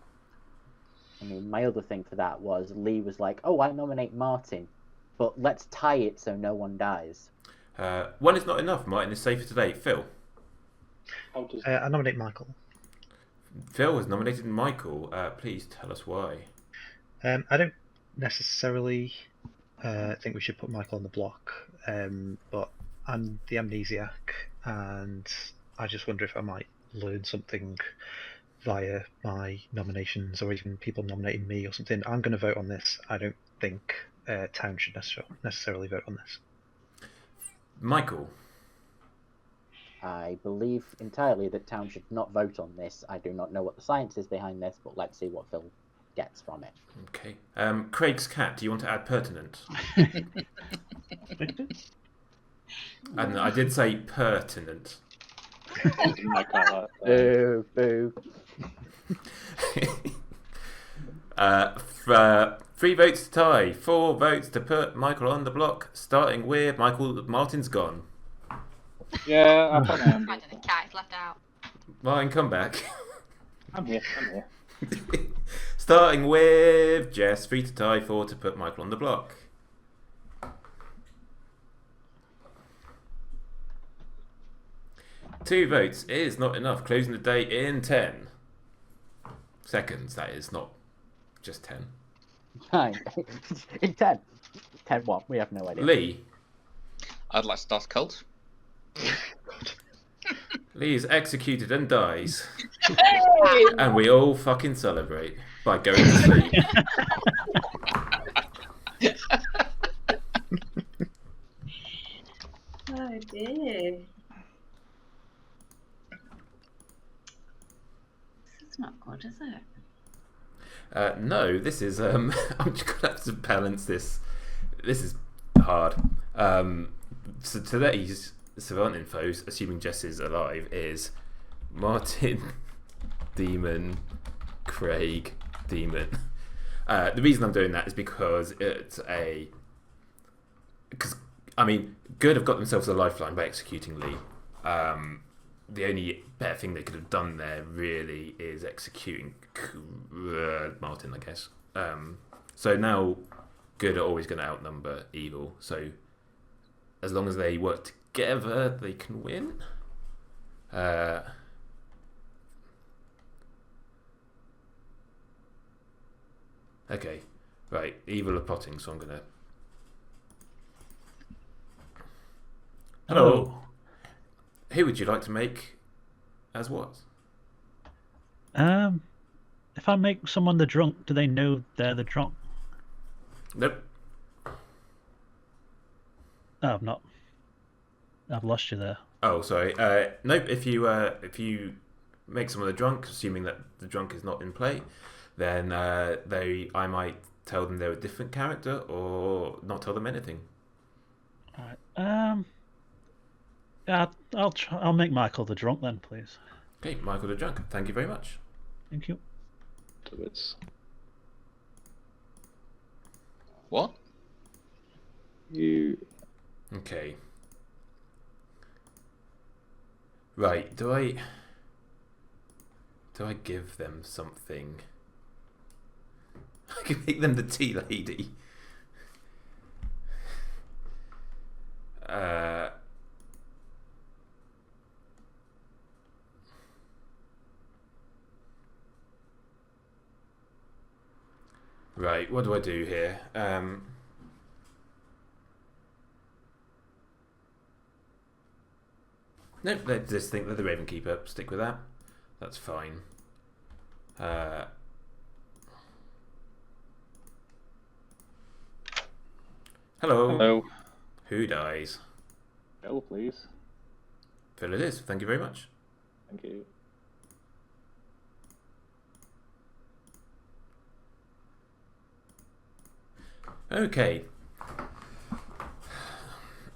I mean, my other thing for that was Lee was like, oh, I nominate Martin, but let's tie it so no one dies. One is not enough. Martin is safer today. Phil. How does I nominate Michael. Phil has nominated Michael. Please tell us why. I don't necessarily think we should put Michael on the block, but I'm the Amnesiac, and I just wonder if I might learn something via my nominations, or even people nominating me or something. I'm going to vote on this. I don't think Town should necessarily vote on this. Michael. I believe entirely that Town should not vote on this. I do not know what the science is behind this, but let's see what Phil gets from it. Okay. Craig's cat, do you want to add pertinent? And I did say pertinent. Boo, boo. 3 votes to tie, 4 votes to put Michael on the block, starting with Martin's gone. Yeah, I thought I am. Right, the cat is left out. Martin, come back. I'm here. Starting with Jess, 3 to tie, 4 to put Michael on the block. Two votes is not enough. Closing the day in 10 seconds. That is not just 10. 9. In 10. 10 what? We have no idea. Lee. I'd like to start a cult. Lee is executed and dies. And we all fucking celebrate by going to sleep. Oh dear. This is not good, is it? No, this is I'm just gonna have to balance this. This is hard. So today's Savant infos, assuming Jess is alive, is Martin, Demon, Craig, Demon. The reason I'm doing that is because Good have got themselves a lifeline by executing Lee. The only better thing they could have done there really is executing Martin, I guess. So now Good are always going to outnumber Evil. So as long as they work together, they can win. Okay, right. Evil are potting, so I'm going to... Hello. Who would you like to make as what? If I make someone the drunk, do they know they're the drunk? Nope. Oh, I've not. I've lost you there. Oh, sorry. Nope. If you make someone the drunk, assuming that the drunk is not in play, then I might tell them they're a different character or not tell them anything. All right. Yeah, I'll make Michael the drunk then, please. Okay, Michael the drunk. Thank you very much. Thank you. What? You. Okay. Right. Do I give them something? I can make them the tea lady. Right, what do I do here? Nope, they just think they're the Raven Keeper. Stick with that. That's fine. Hello. Hello. Who dies? Phil, please. Phil it is. Thank you very much. Thank you. Okay.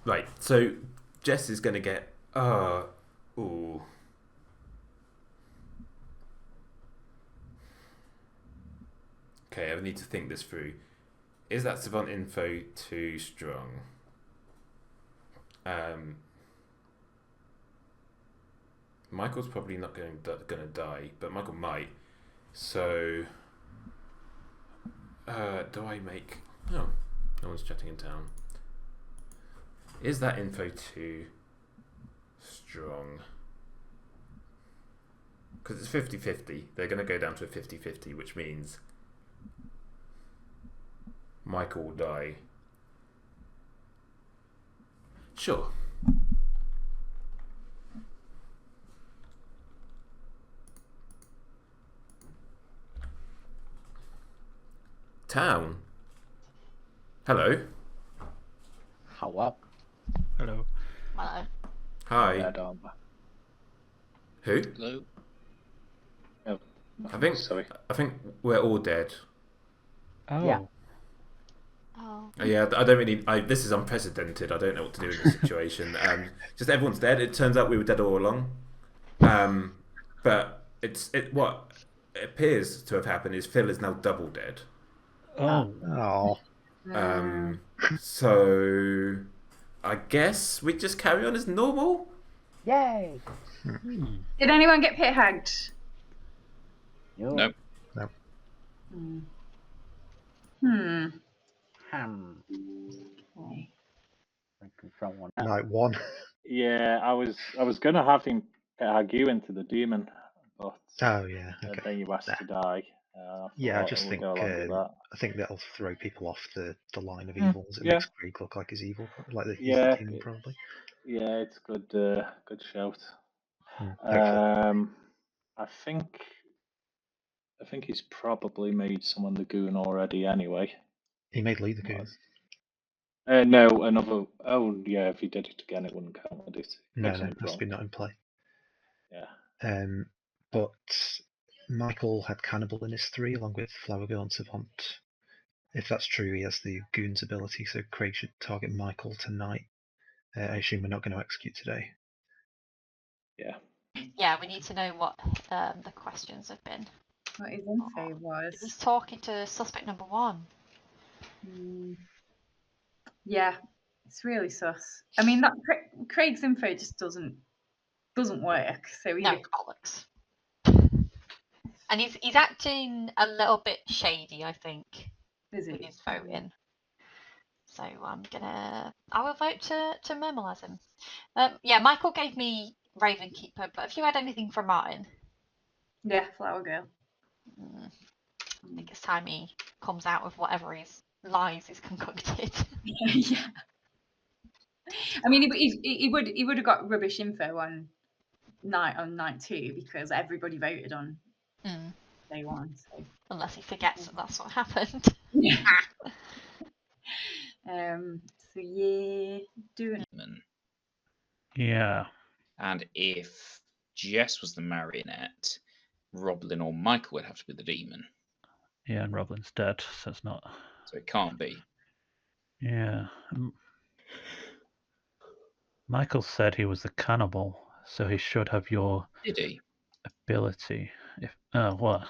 Right, so Jess is going to get... ooh. Okay, I need to think this through. Is that Savant info too strong? Michael's probably not going to die, but Michael might. So, do I make... Oh, no one's chatting in town. Is that info too strong? Because it's 50-50. They're going to go down to a 50-50, which means Michael will die. Sure. Town. Hello. Hello. Hello. Hello. Hi. Dead, aren't we? Who? Hello. Oh, I think we're all dead. Oh. Yeah. Oh. Yeah, I don't really. This is unprecedented. I don't know what to do in this situation. Just everyone's dead. It turns out we were dead all along. But what it appears to have happened is Phil is now double dead. Oh. Oh, So I guess we just carry on as normal. Yay! Did anyone get pit hagged? Nope. Hmm. Okay. I can throw one out. night one. Yeah, I was gonna have him hag you into the demon, but Oh yeah. Okay. then you asked to die. Yeah, I thought just we'll think go along with that. I think that'll throw people off the line of evils. It yeah. makes Krieg look like he's evil, like he's Yeah, the demon probably. Yeah, it's good. Good shout. Hopefully. I think he's probably made someone the goon already. Anyway. He made Lee the goon. No, another. Oh yeah, if he did it again, it wouldn't count, would it? No, Makes it him has to be drunk. not in play. Yeah. But Michael had Cannibal in his 3 along with Flower Girl and Savant. If that's true, he has the Goon's ability, so Craig should target Michael tonight. I assume we're not going to execute today. Yeah. Yeah, we need to know what the questions have been. What his info was. He's talking to suspect number 1. Yeah, it's really sus. I mean, that Craig's info just doesn't work. So No, either bollocks. And he's acting a little bit shady, I think, is with it? his voting. So I will vote to murmurize him. Yeah, Michael gave me Ravenkeeper, but have you had anything from Martin? Yeah, Flower Girl. I think it's time he comes out with whatever his lies he's concocted. Yeah. I mean, he would have got rubbish info on night 2 because everybody voted on day 1. So. Unless he forgets that that's what happened. Yeah. So yeah, doing it. Yeah. And if Jess was the marionette, Roblin or Michael would have to be the demon. Yeah, and Roblin's dead, so it's not. So it can't be. Yeah. Michael said he was the cannibal, so he should have your Did he? ability. Well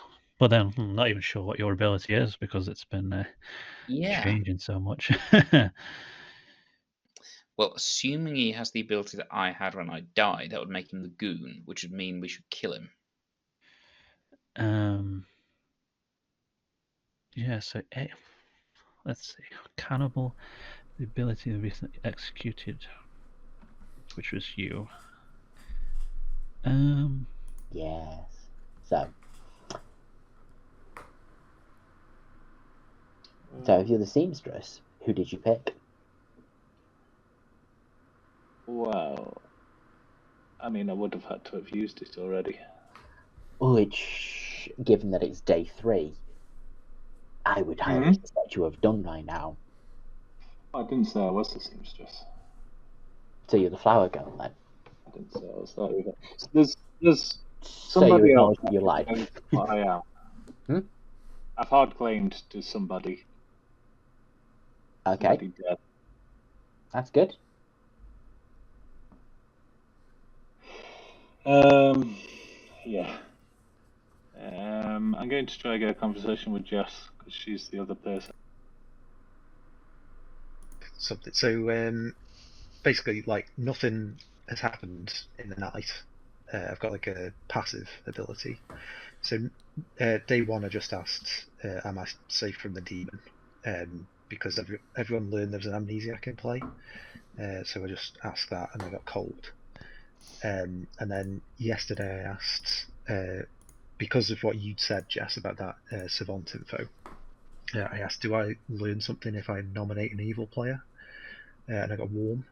then, I'm not even sure what your ability is because it's been changing so much. Well, assuming he has the ability that I had when I died, that would make him the goon, which would mean we should kill him. Yeah, so let's see. Cannibal, the ability to be executed, which was you. Yes. So if you're the seamstress, who did you pick? Well, I mean, I would have had to have used it already. Which, given that it's day 3, I would highly suspect you have done by now. I didn't say I was the seamstress. So you're the Flower Girl then? I didn't say I was that either. There's So somebody you else acknowledge your life. knows what I am. I've hard claimed to somebody. Okay. Somebody dead. That's good. Yeah. I'm going to try to get a conversation with Jess because she's the other person. Something. So basically, like nothing has happened in the night. I've got like a passive ability. So day 1, I just asked, am I safe from the demon? Because everyone learned there's an amnesiac in play. So I just asked that, and I got cold. And then yesterday I asked, because of what you'd said, Jess, about that Savant info, I asked, do I learn something if I nominate an evil player? And I got warm.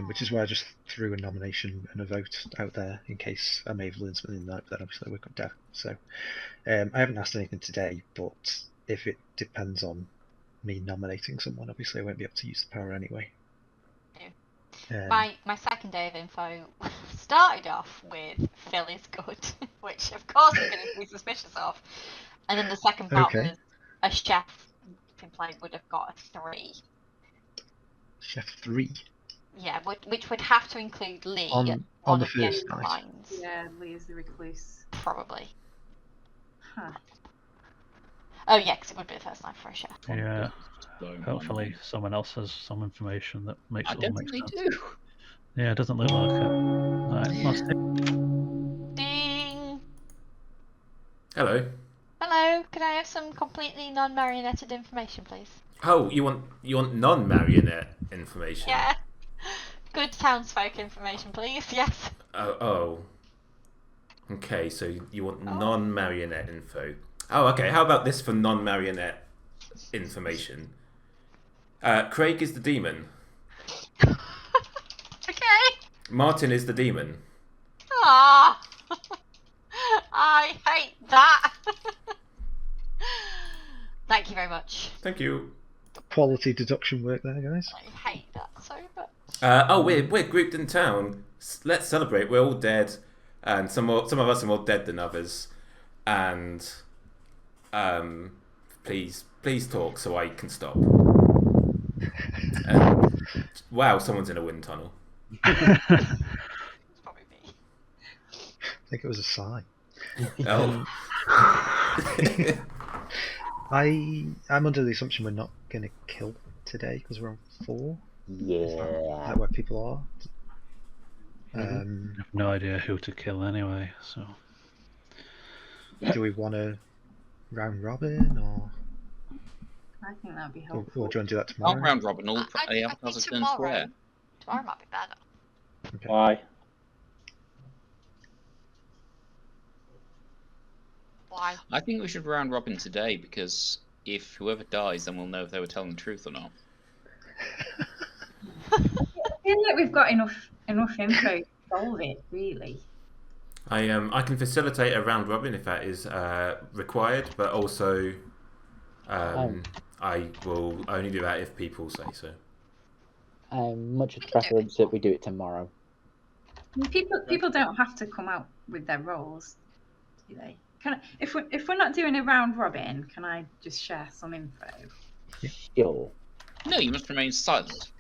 Which is why I just threw a nomination and a vote out there in case I may have learned something in that, but then obviously we got down. So I haven't asked anything today, but if it depends on me nominating someone, obviously I won't be able to use the power anyway. My second day of info started off with Phil is good, which of course I'm going to be suspicious of. And then the second part was a chef in play would have got a 3. Chef 3? Yeah, which would have to include Lee on the first night. Lines. Yeah, Lee is the recluse. Probably. Huh. Oh yeah, because it would be the first night for a chef. Yeah. Hopefully someone else has some information that makes it all make sense. I don't think they do. Yeah, it doesn't look like it. Right, let's Ding! Hello. Hello, can I have some completely non-marionetted information, please? Oh, you want non-marionette information? Yeah. Good townsfolk information, please. Yes. Oh. Okay, so you want non-marionette info. Oh, okay. How about this for non-marionette information? Craig is the demon. Okay. Martin is the demon. Ah. I hate that. Thank you very much. Thank you. Quality deduction work there, guys. I hate that so much. We're grouped in town. Let's celebrate. We're all dead, and some of us are more dead than others. And please talk so I can stop. Wow, someone's in a wind tunnel. It's probably me. I think it was a sign. Oh. I'm under the assumption we're not going to kill today because we're on 4. Yeah. Is that where people are? I have no idea who to kill anyway, so. Do we want to round robin or? I think that'd be Or helpful. do you want to do that Not tomorrow? round robin. All I think tomorrow. Tomorrow might be better. Okay. Why? Why? I think we should round robin today because if whoever dies, then we'll know if they were telling the truth or not. I feel like we've got enough info to solve it, really. I can facilitate a round robin if that is required, but also I will only do that if people say so. Much preference that we do it tomorrow. I mean, people don't have to come out with their roles, do they? If we're not doing a round robin, can I just share some info? Sure. No, you must remain silent.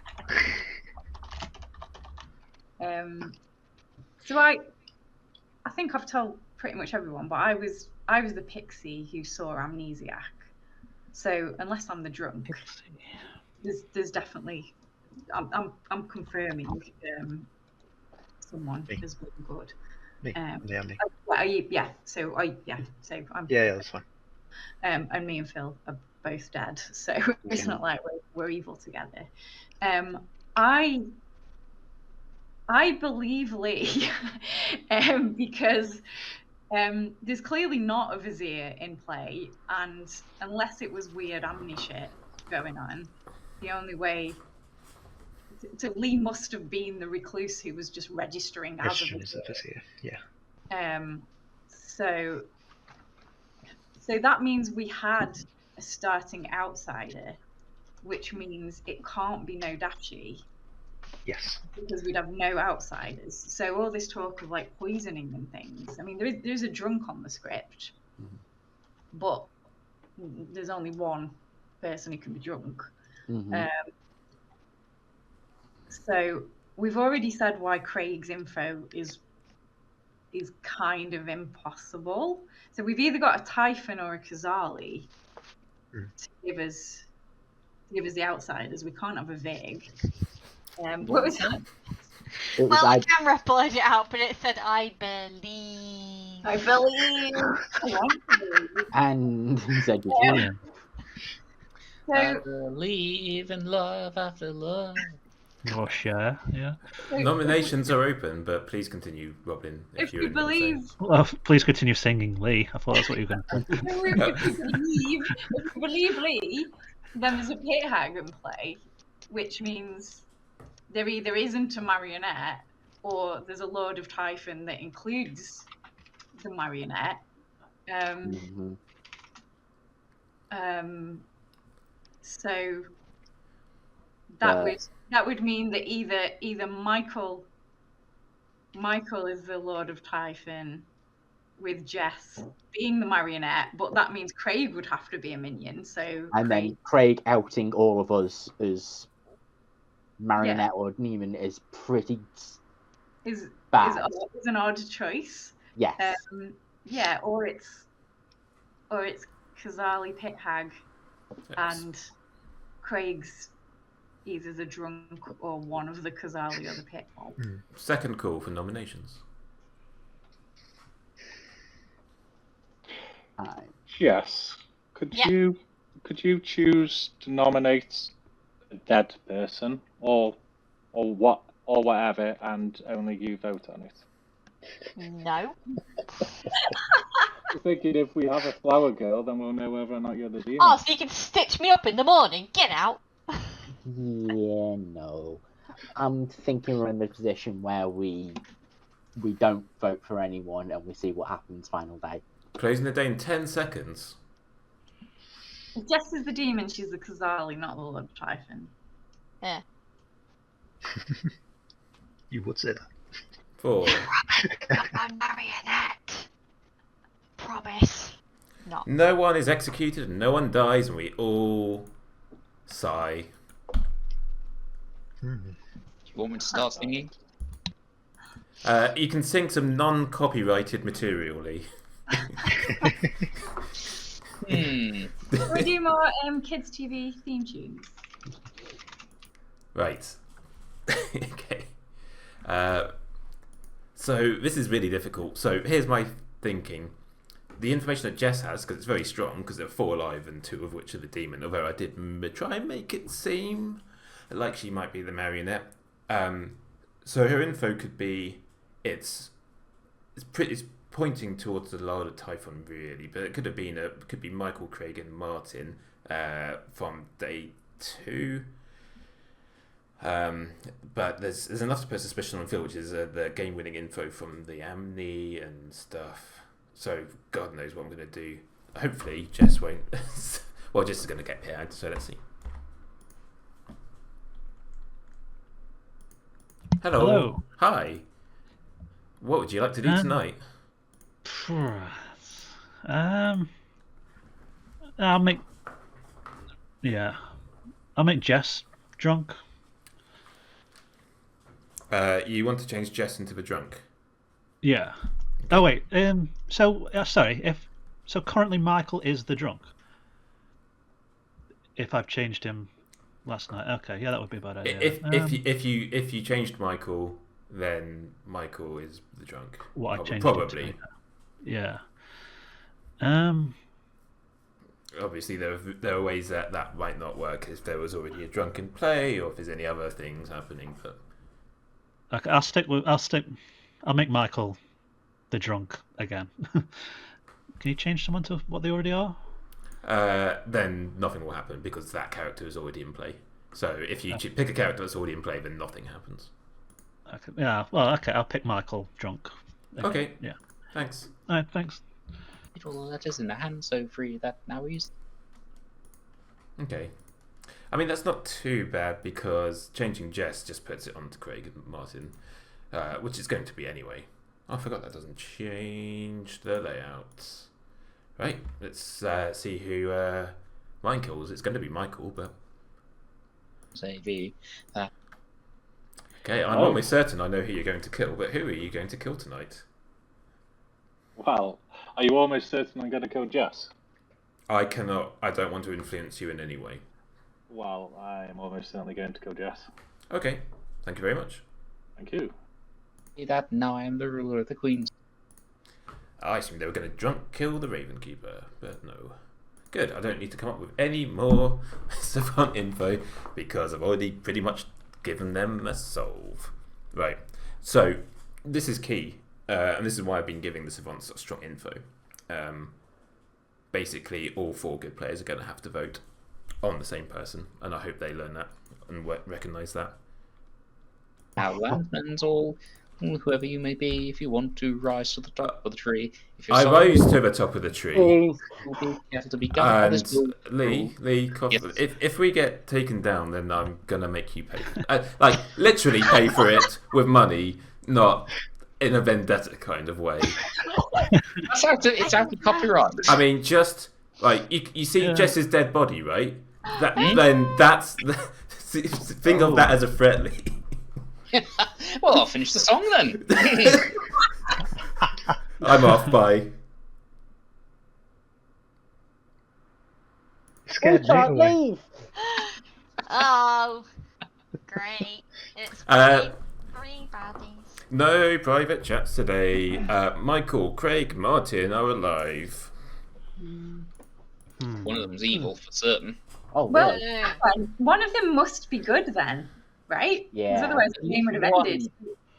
So I think I've told pretty much everyone, but I was the pixie who saw Amnesiac. So unless I'm the drunk, there's definitely I'm confirming someone has been good. Me. Andy. Yeah. So I'm. Yeah, that's fine. And me and Phil are both dead, so it's not like we're evil together. I believe Lee because there's clearly not a vizier in play, and unless it was weird amnesty shit going on, the only way. So Lee must have been the recluse who was just registering as a vizier. Yeah. So that means we had a starting outsider, which means it can't be no Dachi. Yes. Because we'd have no outsiders. So all this talk of like poisoning and things. I mean, there's a drunk on the script, but there's only one person who can be drunk. So we've already said why Craig's info is kind of impossible. So we've either got a Typhon or a Kazali to give us the outsiders. We can't have a Vig. What was that? Well, the camera blurred it out, but it said, I believe. I believe. And he said, I believe in love after love. Or share, yeah. Nominations are open, but please continue, Robin. If you're we in what you're saying. believe, Well, please continue singing Lee. I thought that's what you were going to say. if we believe Lee, then there's a pit hag in play, which means there either isn't a marionette or there's a load of Typhon that includes the marionette. So that would mean that either Michael is the Lord of Typhon, with Jess being the marionette, but that means Craig would have to be a minion. So then Craig outing all of us as marionette or demon is pretty bad. Is an odd choice. Yes. Yeah, or it's Kazali Pit Hag, and Craig's either the drunk or one of the Kazali or the Pit Hag. Second call for nominations. Yes. Could you choose to nominate a dead person or whatever, and only you vote on it? No. I'm thinking if we have a flower girl, then we'll know whether or not you're the demon. Oh, so you can stitch me up in the morning? Get out. Yeah, no. I'm thinking we're in the position where we don't vote for anyone and we see what happens final day. Closing the day in 10 seconds. If Jess is the demon, she's the Kazali, not the Lord of Typhon. Yeah. You would say that. 4. I'm marionette. Promise. Not. No one is executed and no one dies, and we all sigh. Do you want me to start singing? You can sing some non-copyrighted material, Lee. Can we do more kids' TV theme tunes? Right. Okay. So this is really difficult. So here's my thinking. The information that Jess has, because it's very strong, because there are 4 alive and 2 of which are the demon, although I did try and make it seem like she might be the marionette. So her info could be, it's pointing towards the Lord of Typhon, really, but it could be Michael, Craig, and Martin from day 2. But there's enough to put suspicion on Phil, which is the game-winning info from the Amni and stuff. So God knows what I'm going to do. Hopefully, Jess won't. Well, Jess is going to get hit out, so let's see. Hello. Hi. What would you like to do tonight? I'll make Jess drunk. You want to change Jess into the drunk? Yeah. Oh wait. Sorry. So currently Michael is the drunk. If I've changed him last night, okay, yeah, that would be a bad idea. If you changed Michael, then Michael is the drunk. What I changed probably. Him to, yeah. Obviously, there are ways that might not work if there was already a drunk in play, or if there's any other things happening. But okay, I'll make Michael the drunk again. Can you change someone to what they already are? Then nothing will happen because that character is already in play. So if you pick a character that's already in play, then nothing happens. Okay. Yeah. Well, okay. I'll pick Michael drunk. Okay. Yeah. Thanks. All right. Thanks. All the letters in the hand, so free that now use. Okay. I mean, that's not too bad because changing Jess just puts it onto Craig and Martin, which is going to be anyway. I forgot that doesn't change the layout. Right, let's see who mine kills. It's going to be Michael, but... Say V. Okay, I'm almost certain I know who you're going to kill, but who are you going to kill tonight? Well, are you almost certain I'm going to kill Jess? I don't want to influence you in any way. Well, I am almost certainly going to kill Jess. Okay, thank you very much. Thank you. See that? Now I am the ruler of the Queens. I assumed they were going to drunk kill the Raven Keeper, but no. Good. I don't need to come up with any more savant info because I've already pretty much given them a solve. Right. So this is key, and this is why I've been giving the savants such strong info. Basically, all 4 good players are going to have to vote on the same person, and I hope they learn that and recognise that. Outlands or whoever you may be, if you want to rise to the top of the tree. If you're I sorry, rose to the top of the tree. Please. you'll be careful to be guided. And Lee, Yes. if we get taken down, then I'm gonna make you pay. Like literally pay for it with money, not in a vendetta kind of way. It's out of copyright. I mean, just like you see Yeah. Jess's dead body, right? Then that's think of that as a threat, Lee. Well, I'll finish the song then. I'm off. Bye. Scared We me can't away. leave. Oh, great. It's Uh, 3 baddies. No private chats today. Michael, Craig, Martin are alive. One of them's evil for certain. Oh, Well, really? one of them must be good then, right? Yeah. Because otherwise the game would have One- ended.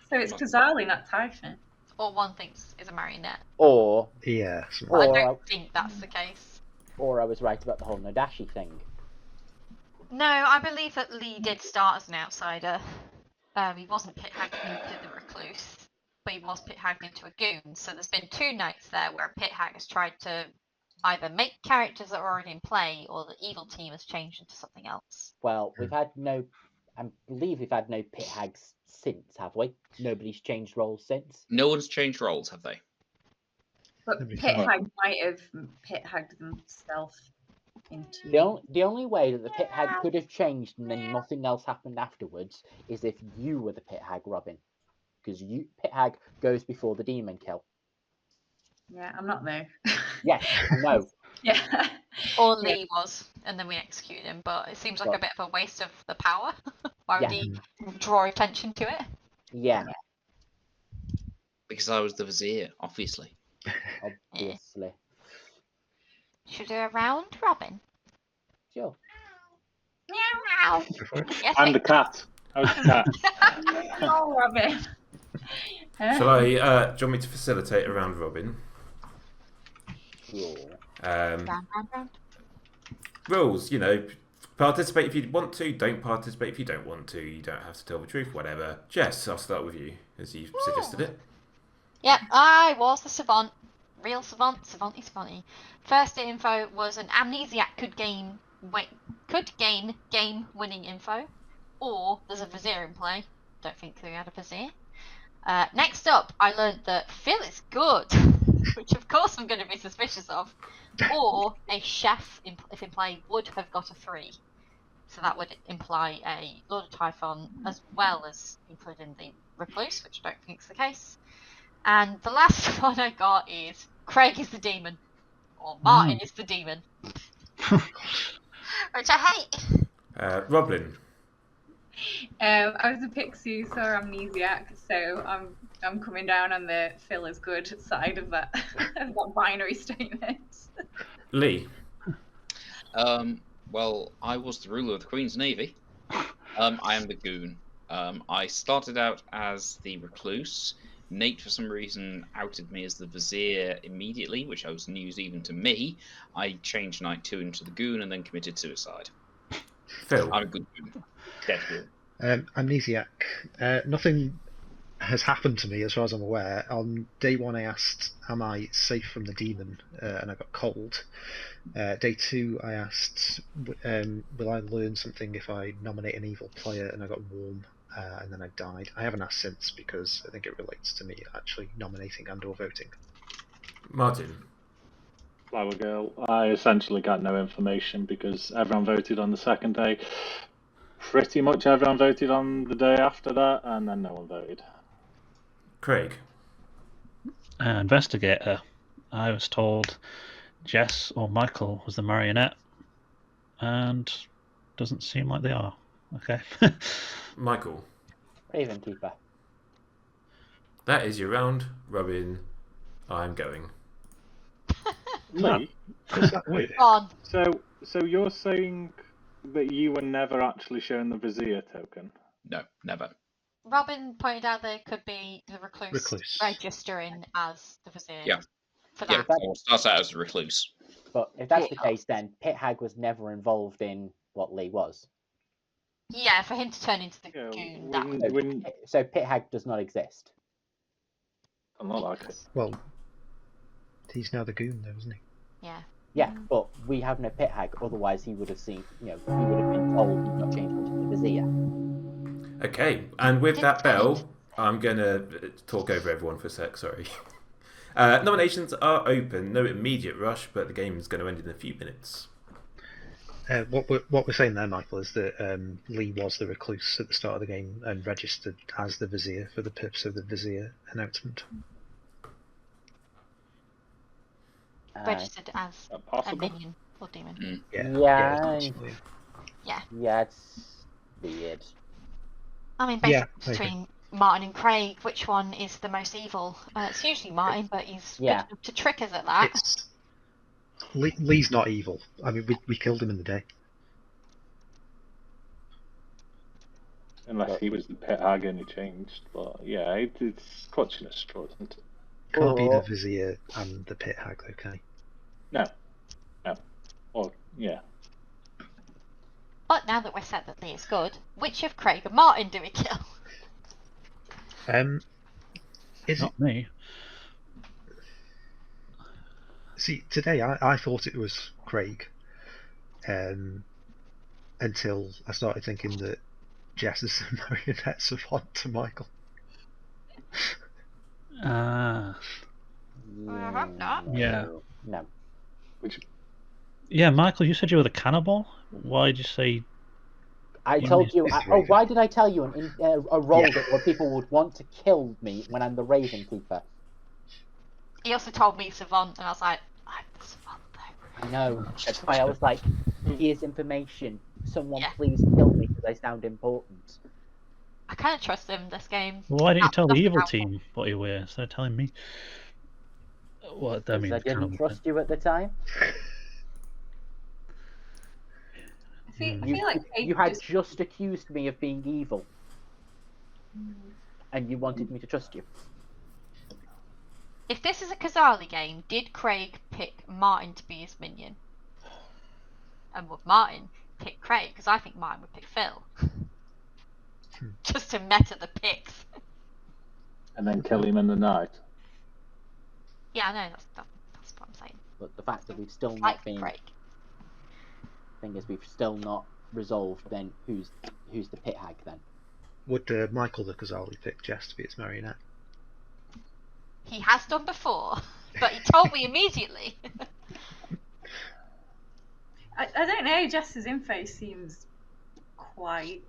So it's Kazali, not Typhon. Or one thinks is a marionette. Or Yeah. Or I I- don't think that's the case. I was right about the whole Nodashi thing. No, I believe that Lee did start as an outsider. He wasn't pit-hagged into the recluse, but he was pit-hagged into a goon. So there's been 2 nights there where a pit-hag has tried to either make characters that are already in play, or the evil team has changed into something else. Well, I believe we've had no pit hags since, have we? Nobody's changed roles since. No one's changed roles, have they? But That'd be pit fun. hag might have pit hagged themselves into. The only way that the pit hag could have changed and then nothing else happened afterwards is if you were the pit hag, Robin. Because pit hag goes before the demon kill. Yeah, I'm not there. Yes, no. Yeah. Or Lee was, and then we execute him. But it seems like Well- a bit of a waste of the power. Why would Yeah. he draw attention to it? Yeah, Because I was the vizier, obviously. obviously. Should we do a round, Robin? Sure. Meow. Yes, I'm the cat. I was the cat. Oh, Robin. Shall I? Do you want me to facilitate around Robin? Sure. Round, round, round. Rules, participate if you want to, don't participate if you don't want to, you don't have to tell the truth, whatever. Jess, I'll start with you, as you suggested it. Yep, I was the savant. Real savant, savanty, savanty. First info was an amnesiac could gain game-winning info, or there's a vizier in play. Don't think we had a vizier. Next up, I learned that Phil is good, which of course I'm going to be suspicious of. Or a chef, if in play, would have got a 3. So that would imply a Lord of Typhon, as well as including the Recluse, which I don't think is the case. And the last one I got is Craig is the demon, or Martin is the demon, which I hate. Robin. I was a pixie, so amnesiac, so I'm coming down on the Phil is good side of that of that binary statement. Lee. Well, I was the ruler of the Queen's Navy. I am the goon. I started out as the recluse. Nate, for some reason, outed me as the vizier immediately, which was news even to me. I changed night 2 into the goon and then committed suicide. Phil. I'm a good goon. Dead goon. Amnesiac. Nothing has happened to me as far as I'm aware. On day 1 I asked, am I safe from the demon? And I got cold. Day 2 I asked, will I learn something if I nominate an evil player? And I got warm. And then I died. I haven't asked since because I think it relates to me actually nominating and or voting. Martin. Flower Girl. I essentially got no information because everyone voted on the second day. Pretty much everyone voted on the day after that, and then no one voted. Craig. Investigator. I was told Jess or Michael was the marionette, and doesn't seem like they are. Okay. Michael. Raven Keeper. That is your round. Robin, I'm going. Lee, Does that work? Gone. So you're saying that you were never actually shown the Vizier token? No, never. Robin pointed out there could be the recluse, Recluse. registering as the Vizier. Yeah. For Yeah, that. it starts out as a recluse. But if that's the Yeah. case, then Pit Hag was never involved in what Lee was. Yeah, for him to turn into the Yeah, goon. So Pit Hag does not exist. I'm not like it. Well, he's now the goon, though, isn't he? Yeah. Yeah, but we have no Pit Hag. Otherwise, he would have seen. He would have been told he's not changed into the Vizier. Okay, and with that bell, I'm going to talk over everyone for a sec, sorry. Nominations are open, no immediate rush, but the game is going to end in a few minutes. What we're saying there, Michael, is that Lee was the recluse at the start of the game and registered as the Vizier for the purpose of the Vizier announcement. Registered as a Possible? minion or demon. Yeah, it's weird. I mean, basically Yeah, I between Martin and Craig, which one is the most evil? It's usually Martin, but he's good enough to trick us at that. Lee's not evil. I mean, we killed him in the day. Unless he was the Pit Hag and he changed. But yeah, it's clutching at straws, isn't it? Can't be the Vizier and the Pit Hag, okay? No. Well, yeah. But now that we're set that Lee is good, which of Craig and Martin do we kill? Is Not me. See, today I thought it was Craig, until I started thinking that Jess is the marionette savant to Michael. Ah. I hope not. Yeah. No. Yeah, Michael, you said you were the cannibal. Why did you say? I told you. Why did I tell you a role that where people would want to kill me when I'm the Raven Keeper? He also told me Savant, and I was like, I'm the Savant though. I know. That's why I was like, here's information. Someone please kill me because I sound important. I kind of trust him this game. Why didn't you tell the Nothing evil helpful. team what you were instead of telling me? What I mean, I didn't trust you at the time. I feel like You had just accused me of being evil, and you wanted me to trust you. If this is a Kazali game, did Craig pick Martin to be his minion? And would Martin pick Craig? Because I think Martin would pick Phil. Just to meta the picks. And then kill him in the night. Yeah, I know, that's what I'm saying. But the fact that we've still not Like been, Craig. thing is, we've still not resolved. Then who's the Pit Hag then? Would Michael the Kazali pick Jess to be its marionette? He has done before, but he told me immediately. I don't know. Jess's info seems quite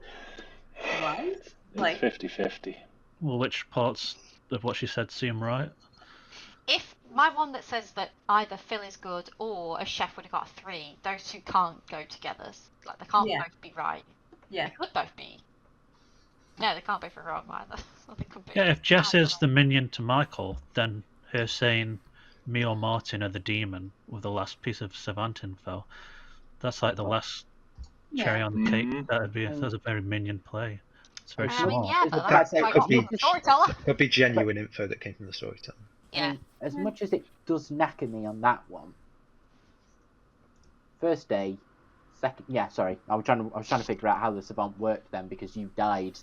right. It's Like 50-50. Well, which parts of what she said seem right? If my one that says that either Phil is good or a chef would have got a 3, those two can't go together. Like they can't Yeah. both be right. yeah. They could both be. No, they can't both be wrong either. They could be. Yeah, if Jess I don't is the minion to Michael, then her saying me or Martin are the demon with the last piece of Savant info, that's like the last cherry on the cake. That's a very minion play. It's very know. I smart. mean, yeah, but That's that's why I could got be- from the storyteller. There'd be genuine info that came from the storyteller. Yeah. And as much as it does knacker me on that one, first day, second. Yeah, sorry. I was trying to figure out how the Savant worked then because you died.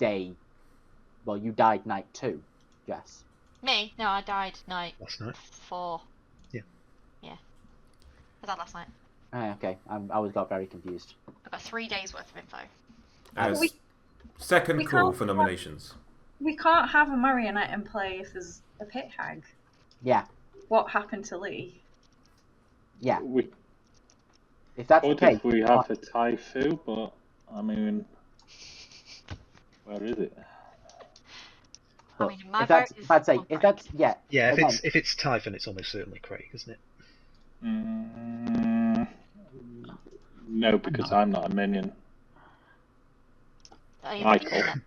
You died night 2, Jess. Me? No, I died night Last night. 4. Yeah. Yeah. Was that last night? Okay, I got very confused. I got 3 days worth of info. As We- second we call can't- for nominations. We can't have a marionette in play if there's a pit hag. Yeah, What happened to Lee? yeah. We If that's the could case, if we have a Taifu, but I mean, where is it? I mean, my if that's, vote is I'd say on if Craig. that's Yeah, if again, it's Typhon, it's almost certainly Craig, isn't it? No, because I'm not a minion. Are you Michael. looking at-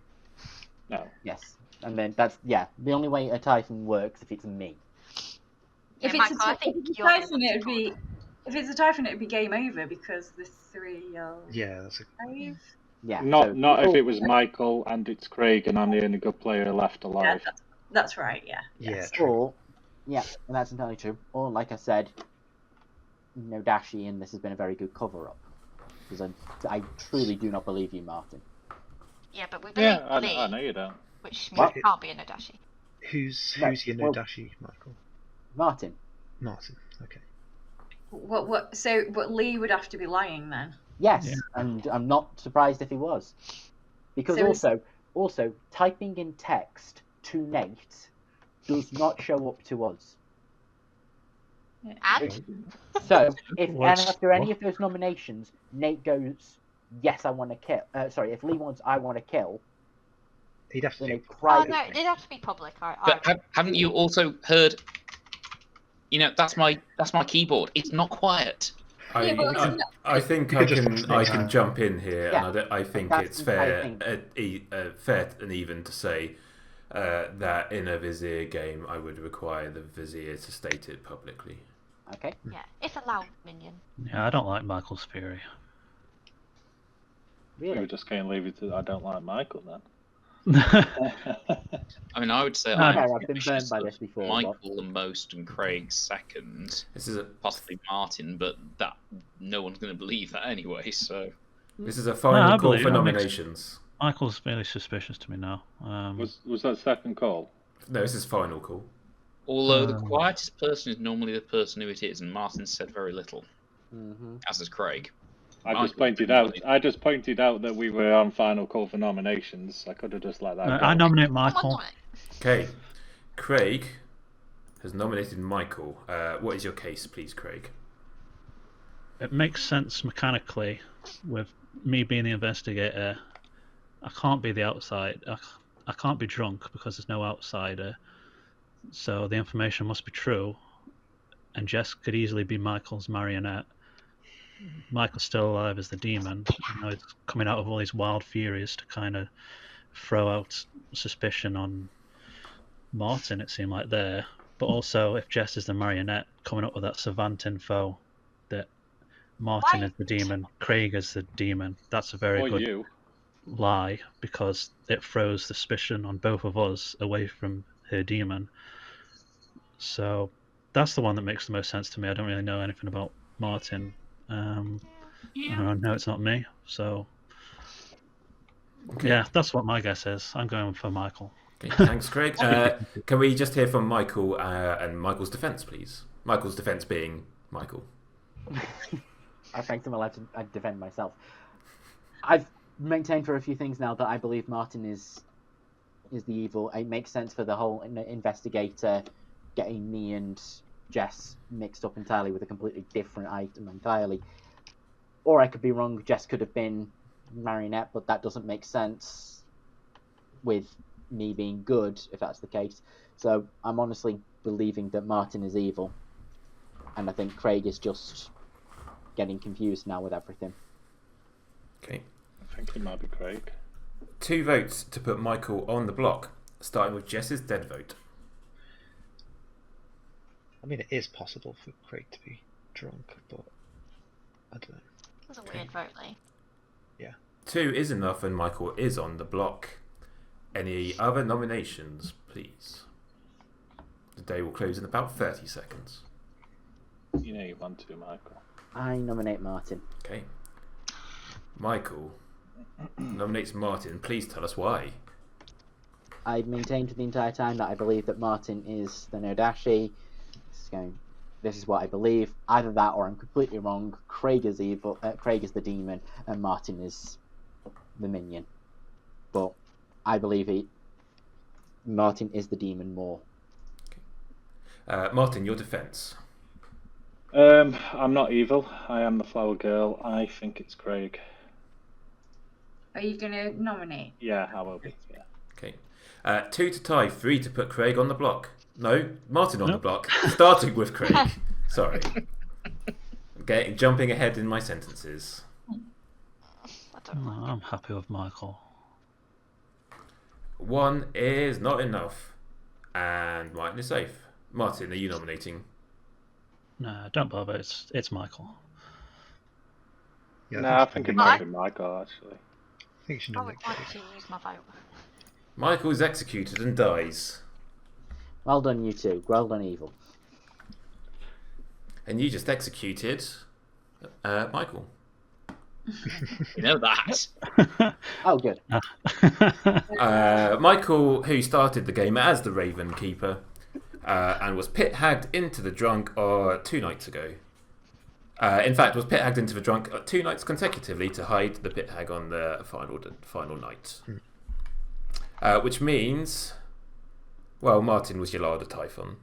No. yes, and then that's the only way a Typhon works if it's me. If Yeah, it's Michael, I a think you're Typhon, it'd be. If it's a Typhon, it'd be game over because the 3 are Yeah, that's a... brave. Yeah. Not so not if people- it was Michael and it's Craig and I'm the only good player left Yeah, alive. that's right. Yeah. Yeah, Yes. true. Or, yeah, and that's entirely true. Or, like I said, no Dashi, and this has been a very good cover-up. Because I truly do not believe you, Martin. Yeah, but we believe Yeah, Lee, I know you don't. which means What? it can't be a Nadashi. Who's No, your well- Nodashi, Michael? Martin. Martin. Okay. What? So, but Lee would have to be lying then. Yes, Yeah. and I'm not surprised if he was. Because So also, typing in text to Nate does not show up to us. And So, if What's- and after any what? of those nominations, Nate goes, yes, I want to kill. Sorry, if Lee wants, I want to kill, He'd have to then do... it oh cries. no, it'd have to be public. But haven't you also heard? You know, that's my keyboard. It's not quiet. Yeah, but it's I think You I could just can explain that. jump in here, Yeah, and I think that's it's the entire fair and even to say that in a Vizier game, I would require the Vizier to state it publicly. Okay. Yeah, if allowed, minion. Yeah, I don't like Michael's Fury. You Really? just can't leave it to I don't like Michael then. I mean, I would say No, I'm I've been suspicious burned by of this before. Michael the most and Craig second, This is a possibly Martin, but that no one's going to believe that anyway. So this is a I final call believe for that makes- nominations. Michael's fairly suspicious to me now. Was that second call? No, this is final call. although the quietest person is normally the person who it is, and Martin said very little, Mm-hmm. as is Craig. I just Michael- pointed out that we were on final call for nominations. I could have just let that go. I nominate Come on, Michael. Dominic. Okay, Craig has nominated Michael. What is your case, please, Craig? It makes sense mechanically with me being the investigator. I can't be the outside. I can't be drunk because there's no outsider. So the information must be true. And Jess could easily be Michael's marionette. Michael's still alive as the demon. You know, it's coming out of all these wild furies to kind of throw out suspicion on Martin, it seemed like there. But also, if Jess is the marionette, coming up with that savant info that Martin Why- is the demon, Craig is the demon, that's a very Or good you. lie because it throws suspicion on both of us away from her demon. So that's the one that makes the most sense to me. I don't really know anything about Martin. I know it's not me. So yeah, that's what my guess is. I'm going for Michael. Okay, thanks, Craig. Can we just hear from Michael and Michael's defence, please? Michael's defence being Michael. I frankly am allowed to defend myself. I've maintained for a few things now that I believe Martin is the evil. It makes sense for the whole investigator getting me and Jess mixed up entirely with a completely different item entirely. Or I could be wrong. Jess could have been marionette, but that doesn't make sense with me being good, if that's the case. So I'm honestly believing that Martin is evil. And I think Craig is just getting confused now with everything. Okay. I think it might be Craig. 2 votes to put Michael on the block, starting with Jess's dead vote. I mean, it is possible for Craig to be drunk, but I don't know. That's a weird vote, Lee. 2 is enough, and Michael is on the block. Any other nominations, please? The day will close in about 30 seconds. You know you want to, Michael. I nominate Martin. Okay. Michael nominates Martin. Please tell us why. I've maintained the entire time that I believe that Martin is the Nodashi. This is what I believe. Either that or I'm completely wrong. Craig is evil. Craig is the demon, and Martin is the minion. But I believe Martin is the demon more. Martin, your defence. I'm not evil. I am the flower girl. I think it's Craig. Are you going to nominate? Yeah, I will be. Yeah. Okay. 2 to tie, 3 to put Craig on the block. No, Martin on the block. Starting with Craig. Sorry. Jumping ahead in my sentences. I don't know. I'm happy with Michael. 1 is not enough, and Martin is safe. Martin, are you nominating No, don't bother. It's Michael. Yeah, No, I think it might be Michael, actually. I think you should I know would like to use my vote. Michael is executed and dies. Well done, you two. Well done, evil. And you just executed Michael. You know that. Oh, good. Michael, who started the game as the Raven Keeper, and was pit-hagged into the drunk 2 nights ago. In fact, was pit-hagged into the drunk 2 nights consecutively to hide the pit-hag on the final night. Which means, well, Martin was your Lord of Typhon.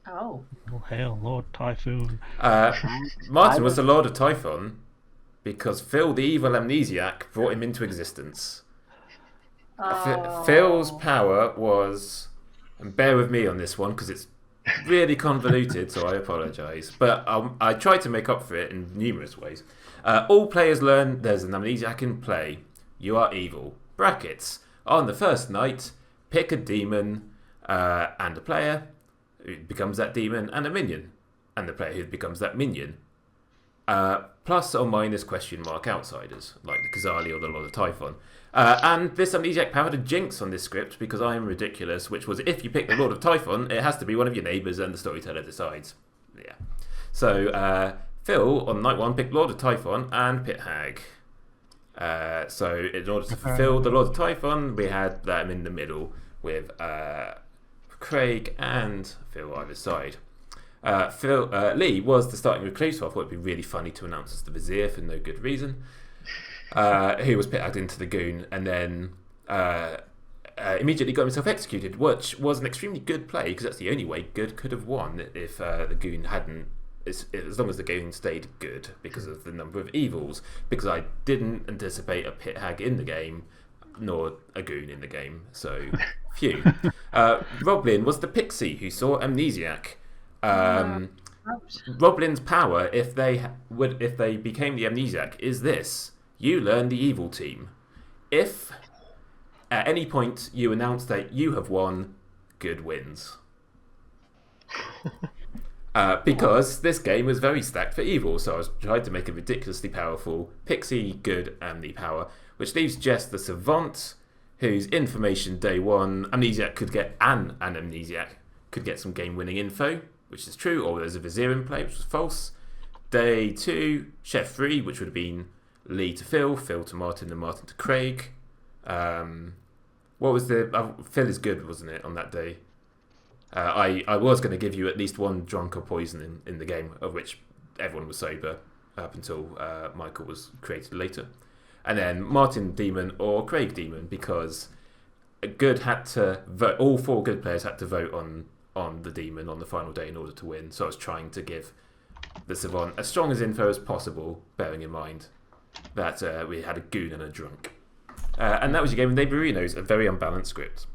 Oh. Oh, hail Lord Typhoon. Martin was the Lord of Typhon because Phil, the evil amnesiac, brought him into existence. Phil's power was, and bear with me on this one because it's really convoluted, so I apologise. But I tried to make up for it in numerous ways. All players learn there's an amnesiac in play. You are evil. Brackets. On the first night, pick a demon and a player who becomes that demon, and a minion, and the player who becomes that minion. Plus or minus question mark outsiders, like the Khazali or the Lord of Typhon. And this amnesiac power had a jinx on this script because I am ridiculous, which was if you pick the Lord of Typhon, it has to be one of your neighbours and the storyteller decides. Yeah. So Phil, on night 1, picked Lord of Typhon and Pit Hag. So in order to fulfill the Lord of Typhon, we had them in the middle with Craig and Phil either side. Lee was the starting recluse, so I thought it'd be really funny to announce as the Vizier for no good reason. Who was pit-hagged into the goon and then immediately got himself executed, which was an extremely good play because that's the only way good could have won if the goon hadn't, as long as the goon stayed good because of the number of evils, because I didn't anticipate a pit-hag in the game nor a goon in the game, so phew. Roblin was the pixie who saw Amnesiac. Roblin's power, if they became the Amnesiac, is this: you learn the evil team. If at any point you announce that you have won, good wins. Because this game was very stacked for evil, so I was trying to make a ridiculously powerful pixie, good, Amni power, which leaves Jess the savant, whose information day 1 Amnesiac could get, an Amnesiac could get some game-winning info, which is true, or there's a Vizier in play, which was false. Day 2, Chef 3, which would have been Lee to Phil, Phil to Martin, and Martin to Craig. What was the... Phil is good, wasn't it, on that day? I was going to give you at least one drunk or poison in the game, of which everyone was sober up until Michael was created later. And then Martin Demon or Craig Demon, because good had to vote. All 4 good players had to vote on the Demon on the final day in order to win. So I was trying to give the Savant as strong as info as possible, bearing in mind that we had a goon and a drunk. And that was your game of Neighbourinos, a very unbalanced script.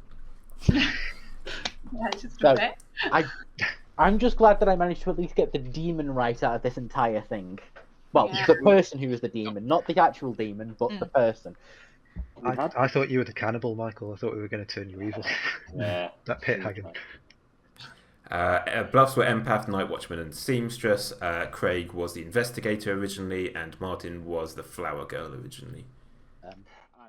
Yeah, just So, a bit. I'm just glad that I managed to at least get the demon right out of this entire thing. Well, Yeah. the person who was the demon, not the actual demon, but the person. I thought you were the cannibal, Michael. I thought we were going to turn you evil. Yeah. That pit hagging. Bluffs were Empath, Night Watchman, and Seamstress. Craig was the investigator originally, and Martin was the flower girl originally.